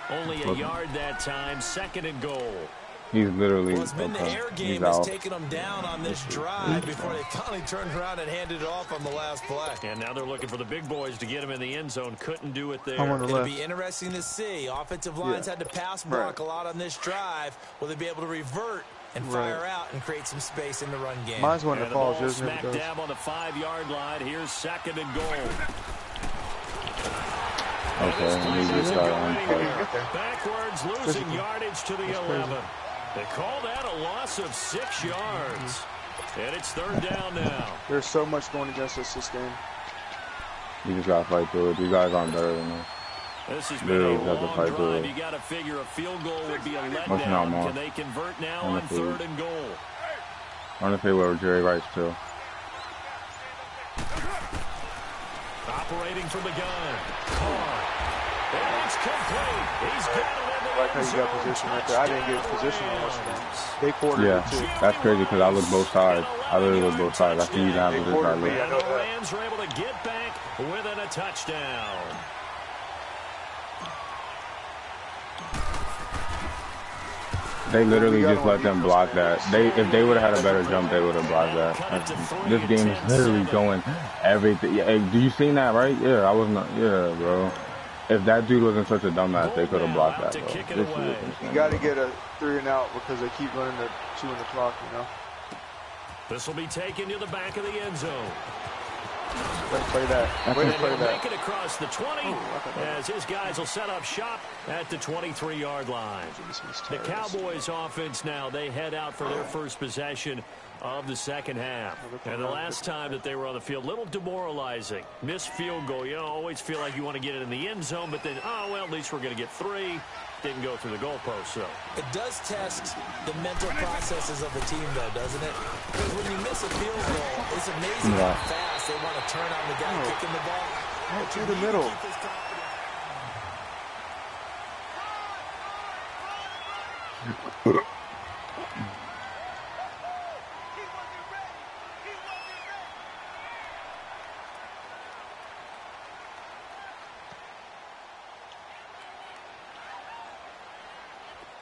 Only a yard that time. 2nd and goal. He's literally well, it's been the air game that's taken them down on this drive before they finally turned around and handed it off on the last play. And now they're looking for the big boys to get him in the end zone. Couldn't do it there. It'll be interesting to see. Offensive lines had to pass block a lot on this drive. Will they be able to revert and fire out and create some space in the run game? Mine's one that falls. Yours smack dab on the 5-yard line. Here's 2nd and goal. Backwards, losing yardage to the 11. They call that a loss of 6 yards. And it's 3rd down now. There's so much going against us this game. You just got to fight through it. You guys aren't better than us. This has been a long drive. You got to figure a field goal would be a letdown. Can they convert now on 3rd and goal? I'm going to say where Jerry Rice, too. Operating from the gun. Carr. And it's complete. He's got it. I like how you got position right there. I didn't get position on this one. They quartered it too. That's crazy because I look both sides. I literally look both sides. I see you have it this side. And the Rams are able to get back within a touchdown. They literally just let them block that. If they would have had a better jump, they would have blocked that. This game is literally going everything. Yeah, hey, do you seen that, right? Yeah, I was not. Yeah, bro. If that dude wasn't such a dumbass, they could have blocked that, bro. You got to get a 3 and out because they keep running the 2 in the clock, you know. This will be taken to the back of the end zone. Way to play that. Way to play that. Make it across the 20 as his guys will set up shop at the 23-yard line. The Cowboys offense now, they head out for their first possession of the 2nd half. And the last time that they were on the field, a little demoralizing. Missed field goal. You know, always feel like you want to get it in the end zone, but then, oh, well, at least we're going to get 3. Didn't go through the goalpost, so. It does test the mental processes of the team, though, doesn't it? Because when you miss a field goal, it's amazing how fast they want to turn on the guy kicking the ball. Right through the middle.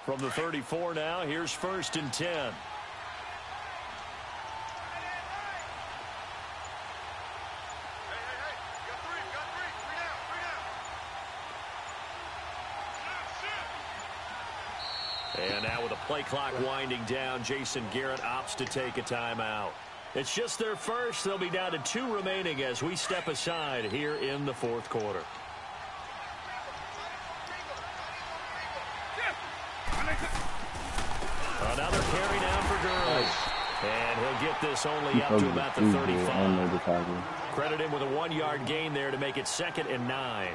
From the 34 now, here's 1st and 10. And now with the play clock winding down, Jason Garrett opts to take a timeout. It's just their first. They'll be down to 2 remaining as we step aside here in the 4th quarter. Another carry now for Gurley. And he'll get this only up to about the 35. Credit him with a 1-yard gain there to make it 2nd and 9.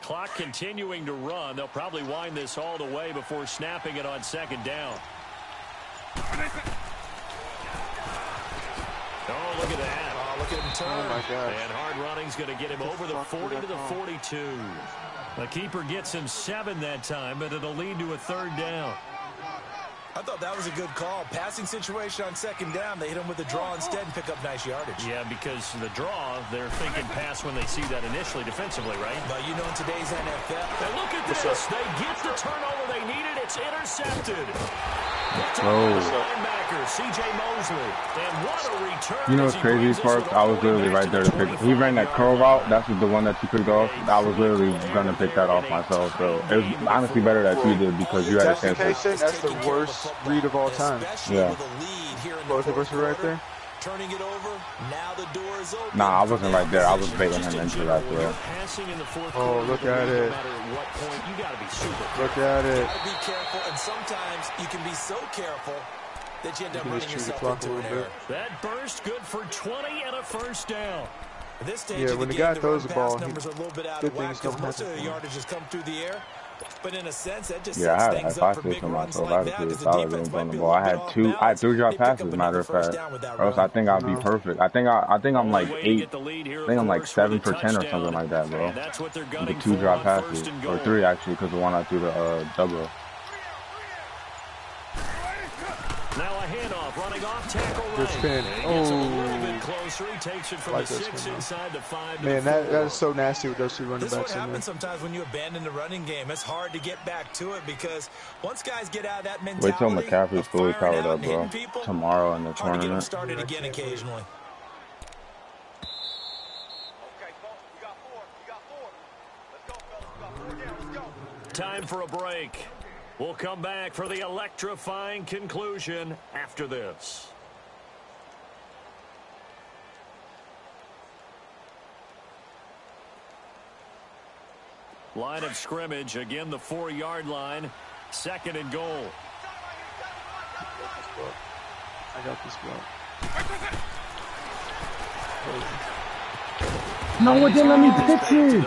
Clock continuing to run. They'll probably wind this all the way before snapping it on 2nd down. Oh, look at that. Oh, look at him turn. Oh, my gosh. And hard running's going to get him over the 40 to the 42. The keeper gets him 7 that time, but it'll lead to a 3rd down. I thought that was a good call. Passing situation on 2nd down. They hit him with a draw instead and pick up nice yardage. Yeah, because the draw, they're thinking pass when they see that initially defensively, right? But you know, in today's NFL. And look at this. They get the turnover they needed. It's intercepted. Linebacker, C.J. Mosley. And what a return. You know what's crazy, Sparks? I was literally right there to pick it. He ran that curl route. That's the one that you picked off. I was literally going to pick that off myself. So it was honestly better that you did because you had a chance. That's the worst read of all time. Yeah. Both of us were right there. Turning it over. Now the door is open. Nah, I wasn't right there. I was baiting him into that there. Oh, look at it. Look at it. You gotta be careful, and sometimes you can be so careful that you end up running yourself into an error. That burst good for 20 and a 1st down. At this stage Yeah, of when the the game, guy throws the ball, numbers are a little bit out good of whack things because don't most of happen. the yardage has come through the air. But in a sense, that just Yeah, sets I had things 5 up for big on runs myself. like I that had because the solid defense games might on the be a ball. I little had bit off 2 balance. 3-drop They pick passes, up matter another of first fact. down with that Or else run. I think I'd be perfect. I think I'm like 8. I think I'm like 7 for 10 or something like that, bro. The 2 drop passes, or 3 actually, because the one I threw to double. Now a handoff, running off tackle right. Good spin. He gets a little bit closer. He takes it from Like the this 6 one, inside the 5 to Man, the 4. that is so nasty with those 2 running This is what backs in there. happens sometimes when you abandon the running game. It's hard to get back to it because once guys get out of that mentality, Wait till McCaffrey's fully firing powered out up, and bro. hitting people, Tomorrow in the hard to get them tournament. started again occasionally. Time for a break. We'll come back for the electrifying conclusion after this. Line of scrimmage, again the 4-yard line, 2nd and goal. I got this block. No one didn't let me pitch it.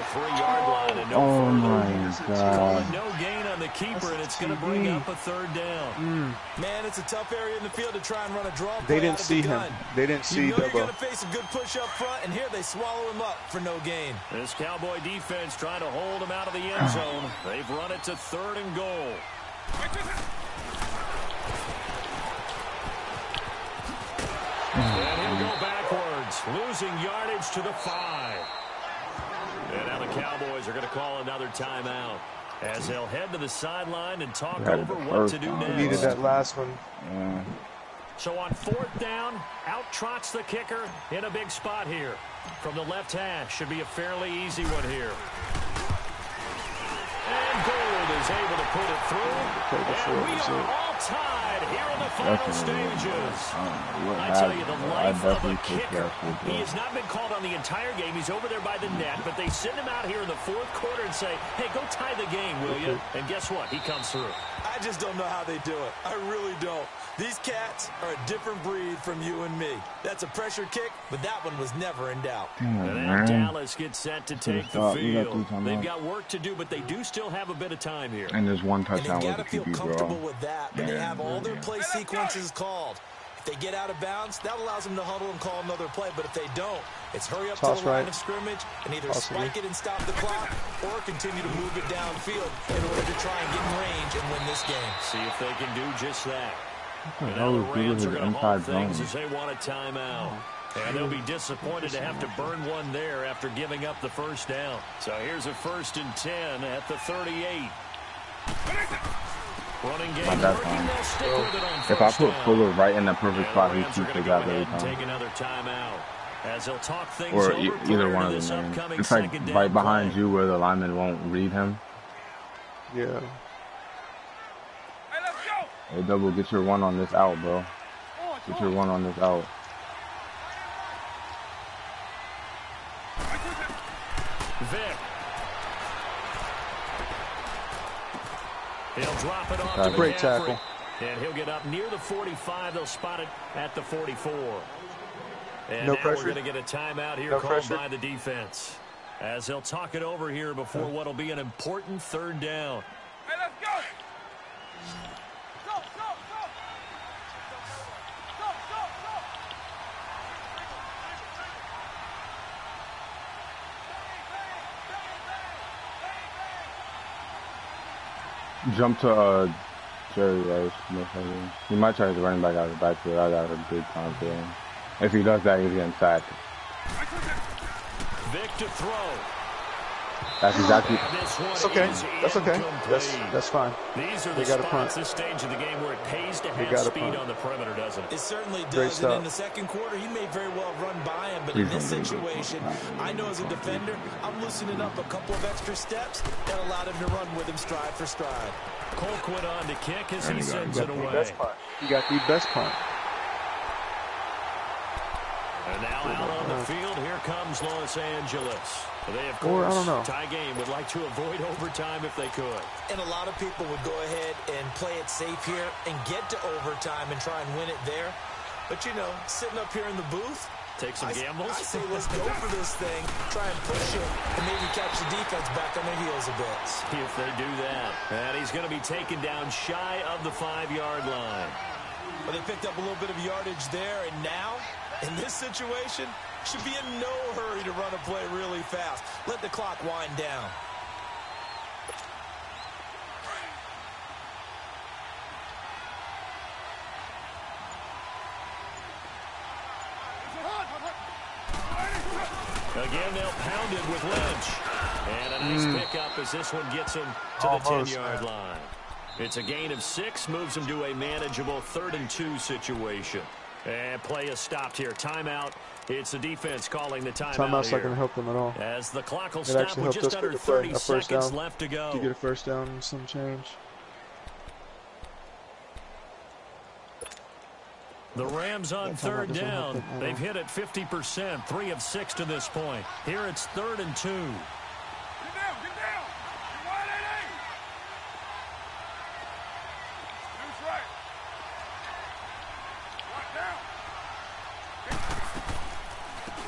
Oh my God. No gain on the keeper, and it's going to bring up a 3rd down. Man, it's a tough area in the field to try and run a draw play. They didn't out of see the him. gun. They didn't see You know you're Dubbo. going to face a good push up front, and here they swallow him up for no gain. This Cowboy defense trying to hold him out of the end zone. They've run it to 3rd and goal. And he'll go backwards, losing yardage to the 5. And now the Cowboys are going to call another timeout as they'll head to the sideline and talk over what to do next. We needed that last one. Yeah. So on 4th down, out trots the kicker in a big spot here. From the left hash, should be a fairly easy one here. And Gold is able to put it through. And we are all tied here in the final stages. I tell you, the life of a kicker. He has not been called on the entire game. He's over there by the net, but they send him out here in the 4th quarter and say, hey, go tie the game, will you? And guess what? He comes through. I just don't know how they do it. I really don't. These cats are a different breed from you and me. That's a pressure kick, but that one was never in doubt. And now Dallas gets set to take the field. They've got work to do, but they do still have a bit of time here. And there's 1 And touchdown they with got the to feel QB, comfortable bro. with that, but they have all their play sequences called. If they get out of bounds, that allows them to huddle and call another play. But if they don't, it's hurry up Toss to the line right. of scrimmage and either spike it and stop the clock or continue to move it downfield in order to try and get in range and win this game. See if they can do just that. What the And hell now is the doing Rams his are going to inside hold zone? things as they want a timeout. And they'll be disappointed to have to burn one there after giving up the first down. So here's a 1st and 10 at the 38. Running game working, they'll stick with it on If I first put down. Fuller right in the perfect spot, he Rams are shoots going the to go guy every ahead and take time. another timeout as they'll talk things Or over either one prior to of this them, man. upcoming It's like second down right behind play. you where the lineman won't read him. Yeah. Hey, Double, get your one on this out, bro. Get your one on this out. Vic. He'll drop it off to Great McCaffrey. tackle. And he'll get up near the 45. They'll spot it at the 44. And No now pressure. we're going to get a timeout here No called pressure. by the defense. As they'll talk it over here before what'll be an important 3rd down. Hey, let's go! Go, go, go! Go, go, go! Jump to Jerry Rice. He might try to running back out of the backfield. I got a big time for him. If he does that, he's getting sacked. Vic to throw. That's exactly. That's okay. That's okay. That's fine. These are They the got a spots punt. this stage of the game where it pays to They have got a speed punt. on the perimeter, doesn't it? It certainly Great does, and in stuff. the second quarter, he may very well run by him, but in this situation, I know as a defender, I'm loosening up a couple of extra steps that allowed him to run with him stride for stride. Colquitt on to kick as he sends it away. Best punt. You got the best punt. And now out on the field, here comes Los Angeles. They, of Or, I course, don't know. tie game, would like to avoid overtime if they could. And a lot of people would go ahead and play it safe here and get to overtime and try and win it there. But, you know, sitting up here in the booth, Take some gambles. I say let's go for this thing, try and push it, and maybe catch the defense back on their heels a bit. See if they do that. And he's going to be taken down shy of the 5-yard line. But they picked up a little bit of yardage there, and now, in this situation, should be in no hurry to run a play really fast. Let the clock wind down. Again, they'll pound it with Lynch. And a nice pickup as this one gets him to the 10-yard line. It's a gain of 6, moves him to a manageable 3rd and 2 situation. And play is stopped here. Timeout. It's the defense calling the timeout. Timeout's not here. going to help them at all. As the clock will It stop actually with helped just us under get the play, 30 a first seconds down. left to go. To get a first down and some change. The Rams on 3rd down. They've hit it 50%, 3 of 6 to this point. Here it's 3rd and 2. Get down, get down! You're wide at 8! That's right. Right down.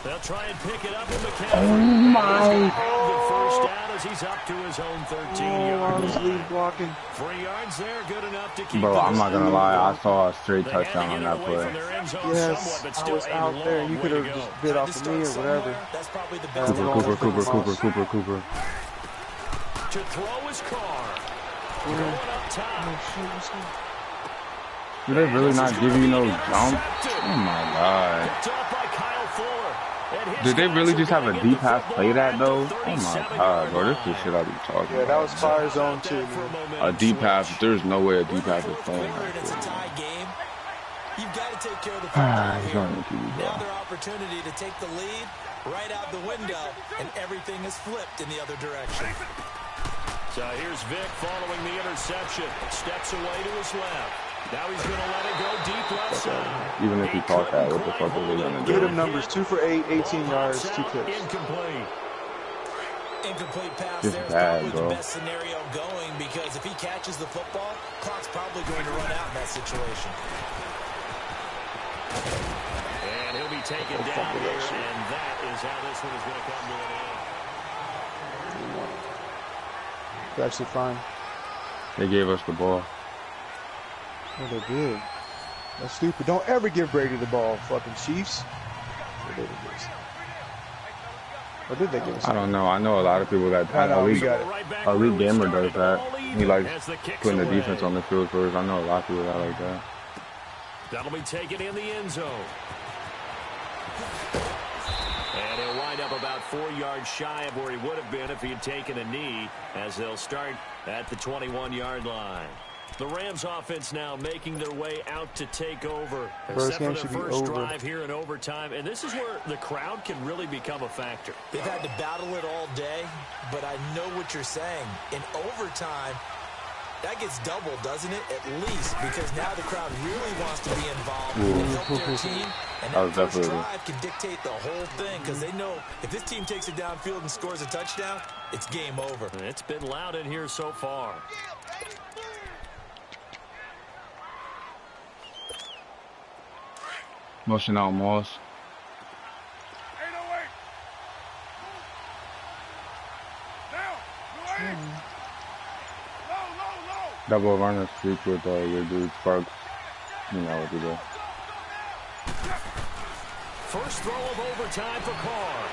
They'll try and pick it up with McCaffrey. Oh my! The first down as he's up to his own 13-yard his line. lead blocking. 3 yards there, good enough to keep Bro, them I'm not gonna lie. I saw a straight They had to touchdown on get it that away from play. their end zone Yes, somewhat, but I still was a out there. long You way could to have go. just bit off of me or whatever. That's probably the best. Cooper. To throw his car. Going up top. Did they really not give you no jump? Oh my god. Picked up by Kyle Fuller. And his Did they really guys just are have a gonna get deep the pass football play that at though? the Oh my 37-yard god, bro, this is line. shit I be talking Yeah, that was about. fire zone That too, for a man. momentum A deep switch. pass, there's no way a deep pass is Fourth playing quarter, and it's a that. tie game. You've got to take care of the Ah, football he's here. going to TV, bro. Now their opportunity to take the lead right out the window, and everything is flipped in the other direction. So here's Vic following the interception. Steps away to his left. Now he's going to let it go deep left side. Even if he caught that, what the fuck are they gonna Give do? him numbers. 2 for 8, 18 yards, 2 picks. Incomplete. Incomplete pass Just there is bad, probably bro. the best scenario going, because if he catches the football, clock's probably going to run out in that situation. And he'll be taken down here, and that is how this one is going to come to an end. It's actually fine. They gave us the ball. Oh, they did. That's stupid. Don't ever give Brady the ball, fucking Chiefs. Or did they give us? I don't know. I know a lot of people that Elite Gamer does that. He likes putting the defense on the field first. I know a lot of people that like that. That'll be taken in the end zone. And he'll wind up about 4 yards shy of where he would have been if he had taken a knee, as they'll start at the 21-yard line. The Rams offense now making their way out to take over. Except for their first drive here in overtime. And this is where the crowd can really become a factor. They've had to battle it all day, but I know what you're saying. In overtime, that gets doubled, doesn't it? At least, because now the crowd really wants to be involved and help their team. And that first drive can dictate the whole thing, because they know if this team takes it downfield and scores a touchdown, it's game over. It's been loud in here so far. Motion out, Moss. 808. Down. Low. Double runner streak with your dude Sparks. You know what to do. First throw of overtime for Carr.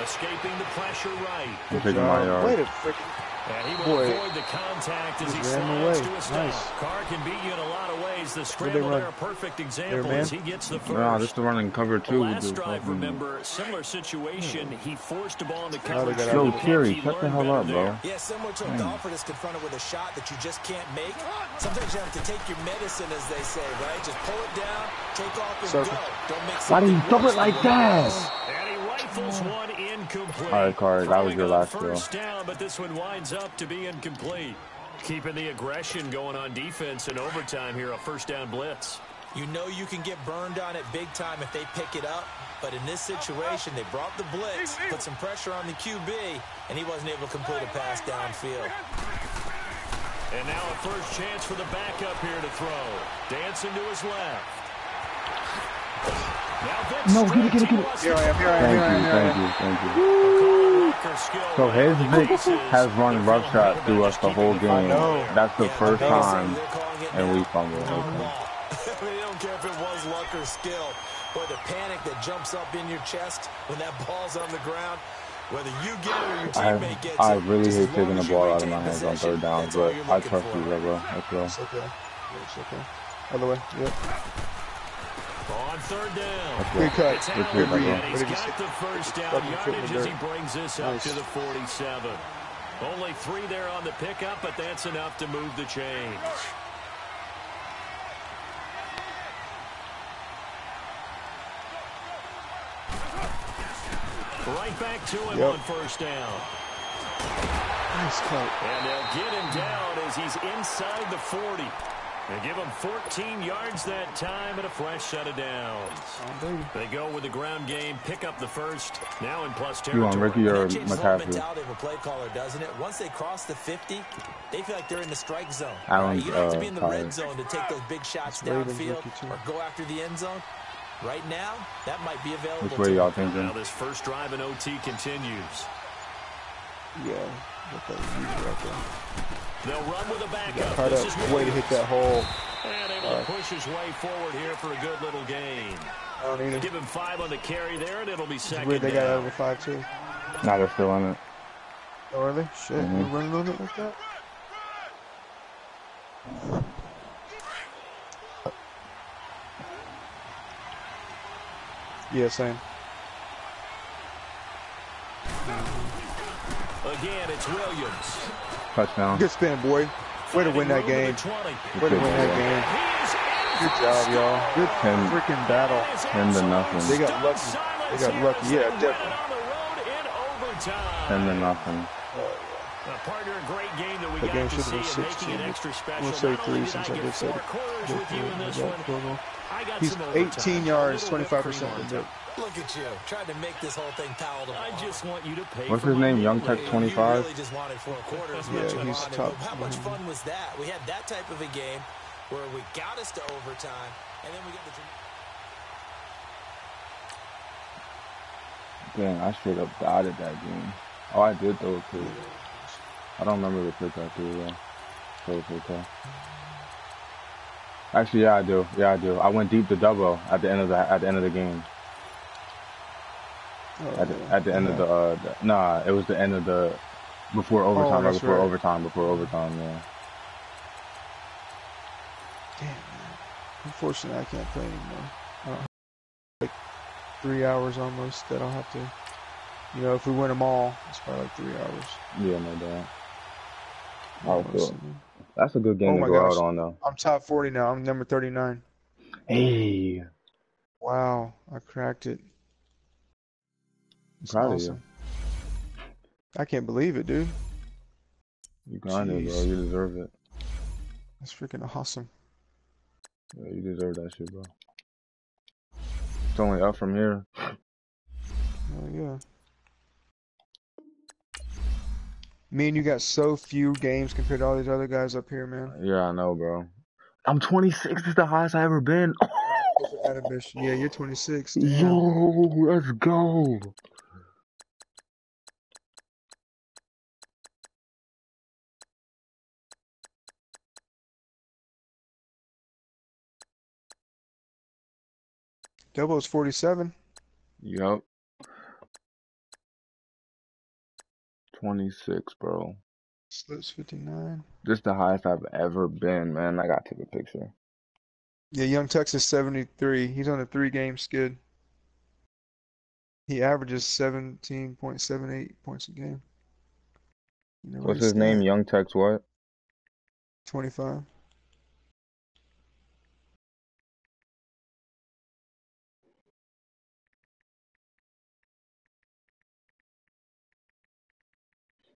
Escaping the pressure right. Taking my yard. Wait a freaking. And he will avoid the contact as he slides to a stop. Carr can beat you in a lot of ways. The scramble there, a perfect example as he gets the first. No, just the running cover two. Last drive, remember, similar situation. He forced the ball in the coverage. Yo, Terry, shut the hell up, bro. Yeah, similar to a golfer that's confronted with a shot that you just can't make. Sometimes you have to take your medicine, as they say, right? Just pull it down, take off, and go. Don't make Why do you throw it like that? Rifles one incomplete. All right, Carr, that was your last throw. First down, but this one winds up to be incomplete. Keeping the aggression going on defense in overtime here, a first down blitz. You know you can get burned on it big time if they pick it up, but in this situation, they brought the blitz, put some pressure on the QB, and he wasn't able to complete a pass downfield. And now a first chance for the backup here to throw. Dancing to his left. No, get it. Here I am. Thank you. So his Vic has run rough shot through us the whole game. That's the first time, and we fumbled. They don't care if it was luck or skill, or the panic that jumps up in your chest when that ball's on the ground. Whether you get it or your teammate gets it. I really hate taking the ball out of my hands on third down, but I trust you, bro. Let's go. It's okay. Other way. Yep. On third down. Good cut. Good read. He's got the first down yardage as he brings this up to the 47. Only 3 there on the pickup, but that's enough to move the chains. Right back to him on first down. Nice cut. And they'll get him down as he's inside the 40. They give him 14 yards that time and a fresh set of downs. They go with the ground game, pick up the first, now in plus territory. You want Ricky or McCaffrey? Mentality of a play caller, doesn't it? Once they cross the 50, they feel like they're in the strike zone. You don't have to be in the red zone to take those big shots downfield or go after the end zone. Right now, that might be available. Which way y'all thinking? Now this first drive in OT continues. Yeah, they'll run with a backup. This is way to hit that hole. And able to push his way forward here for a good little gain. I don't need it. Give him 5 on the carry there, and it'll be second weird they got down. over 5 too. Nah, they're still on it. Oh, are they? Shit, you run a little bit like that? Yeah, same. Again, it's Williams. Touchdown. Good spin, boy. Way to win that game. Way to win that game. Good job, y'all. Good freaking battle. 10-0. They got lucky. Yeah, definitely. 10-0. Partner, a great game that we That game got to should have see been and 16. making it extra special. We'll say Not only 3 did since I I get did say 4 quarters with you in this one. I got He's some overtime. 18 yards, 25% legit. Look at you, trying to make this whole thing palatable. I just want you to pay. What's his name? Young Tech 25? You really just wanted 4 quarters. Yeah, he's tough. How much fun was that? We had that type of a game where we got us to overtime, and then we got the... Dang, I straight up dotted that game. Oh, I did throw it too. I don't remember the pick I threw though. So it's okay. Actually, yeah, I do. Yeah, I do. I went deep to double at the end of the game. Oh, At the end of nah, it was the end of the before overtime, that's before right. overtime, yeah. Damn, man. Unfortunately, I can't play anymore. I don't have like 3 hours almost that I'll have to. You know, if we win them all, it's probably like 3 hours. Yeah, no doubt. Almost. That's a good game to go out on, though. I'm top 40 now. I'm number 39. Hey. Wow, I cracked it. I'm proud awesome. of you. I can't believe it, dude. You got it, bro. You deserve it. That's freaking awesome. Yeah, you deserve that shit, bro. It's only up from here. Oh, yeah. Me and you got so few games compared to all these other guys up here, man. Yeah, I know, bro. I'm 26. This is the highest I ever been. Yeah, you're 26. Damn. Yo, let's go. Double is 47. Yup. 26, bro. Slips 59. This is the highest I've ever been, man. I gotta take a picture. Yeah, Young Tex is 73. He's on a 3-game skid. He averages 17.78 points a game. You know, What's his name? Young Tex what? 25.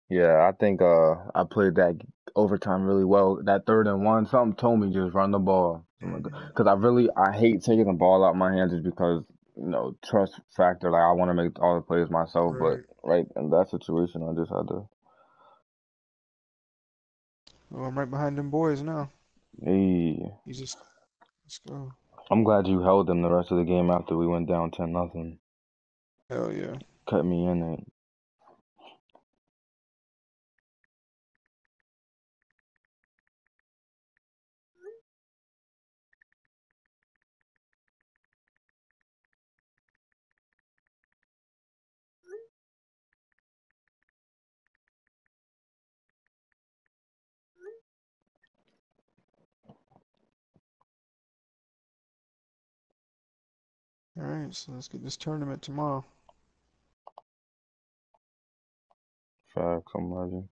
Yeah, I think I played that overtime really well. That 3rd and 1, something told me just run the ball. Because I hate taking the ball out of my hands just because, you know, trust factor. Like, I want to make all the plays myself. Right. But, right in that situation, I just had to. Well, I'm right behind them boys now. Hey. Let's go. I'm glad you held them the rest of the game after we went down 10-0. Hell yeah. Cut me in it. All right, so let's get this tournament tomorrow. Facts, I'm ready.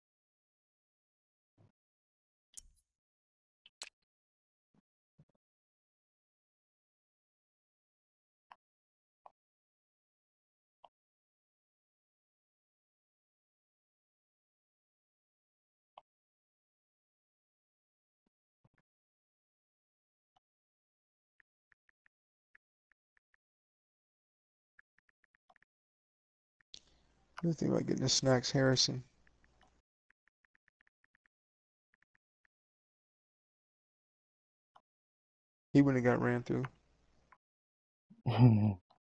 Good thing about getting the snacks, Harrison. He wouldn't have got ran through.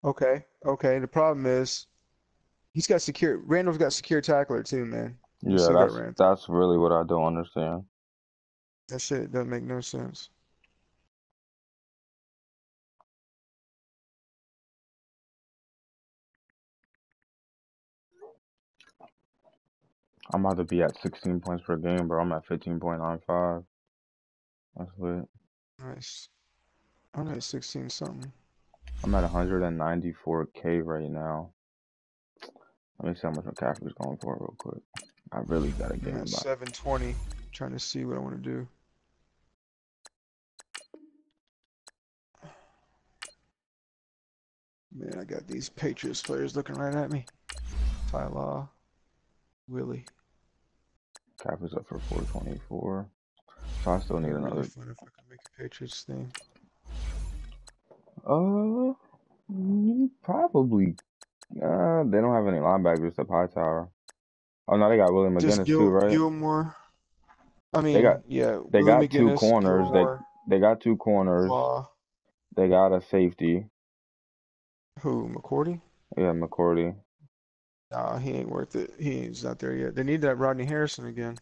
Okay. The problem is Randall's got secure tackler too, man. He still got ran through. That's really what I don't understand. That shit doesn't make no sense. I'm about to be at 16 points per game, bro. I'm at 15.95. That's lit. Nice. I'm at 16 something. I'm at 194K right now. Let me see how much McCaffrey's going for real quick. I really gotta get I'm him at back. 720. Trying to see what I want to do. Man, I got these Patriots players looking right at me. Tyler, Willie. McCaffrey's up for 424. So I still need another. Really fun if I can make a Patriots thing. Probably. They don't have any linebackers except Hightower. Oh no, they got Willie McGinnis too, right? Gilmore. I mean, They got Willie two McGinnis, corners. Gilmore, They got 2 corners. Law. They got a safety. Who, McCourty? Yeah, McCourty. Nah, he ain't worth it. He's not there yet. They need that Rodney Harrison again.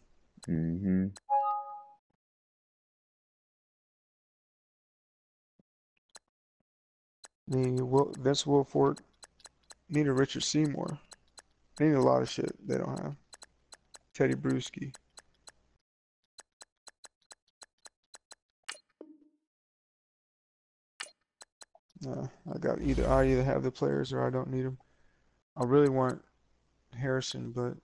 Mm-hmm. Need Vince Wilfork. Need a Richard Seymour. They need a lot of shit they don't have. Teddy Bruschi. I either have the players or I don't need them. I really want Harrison, but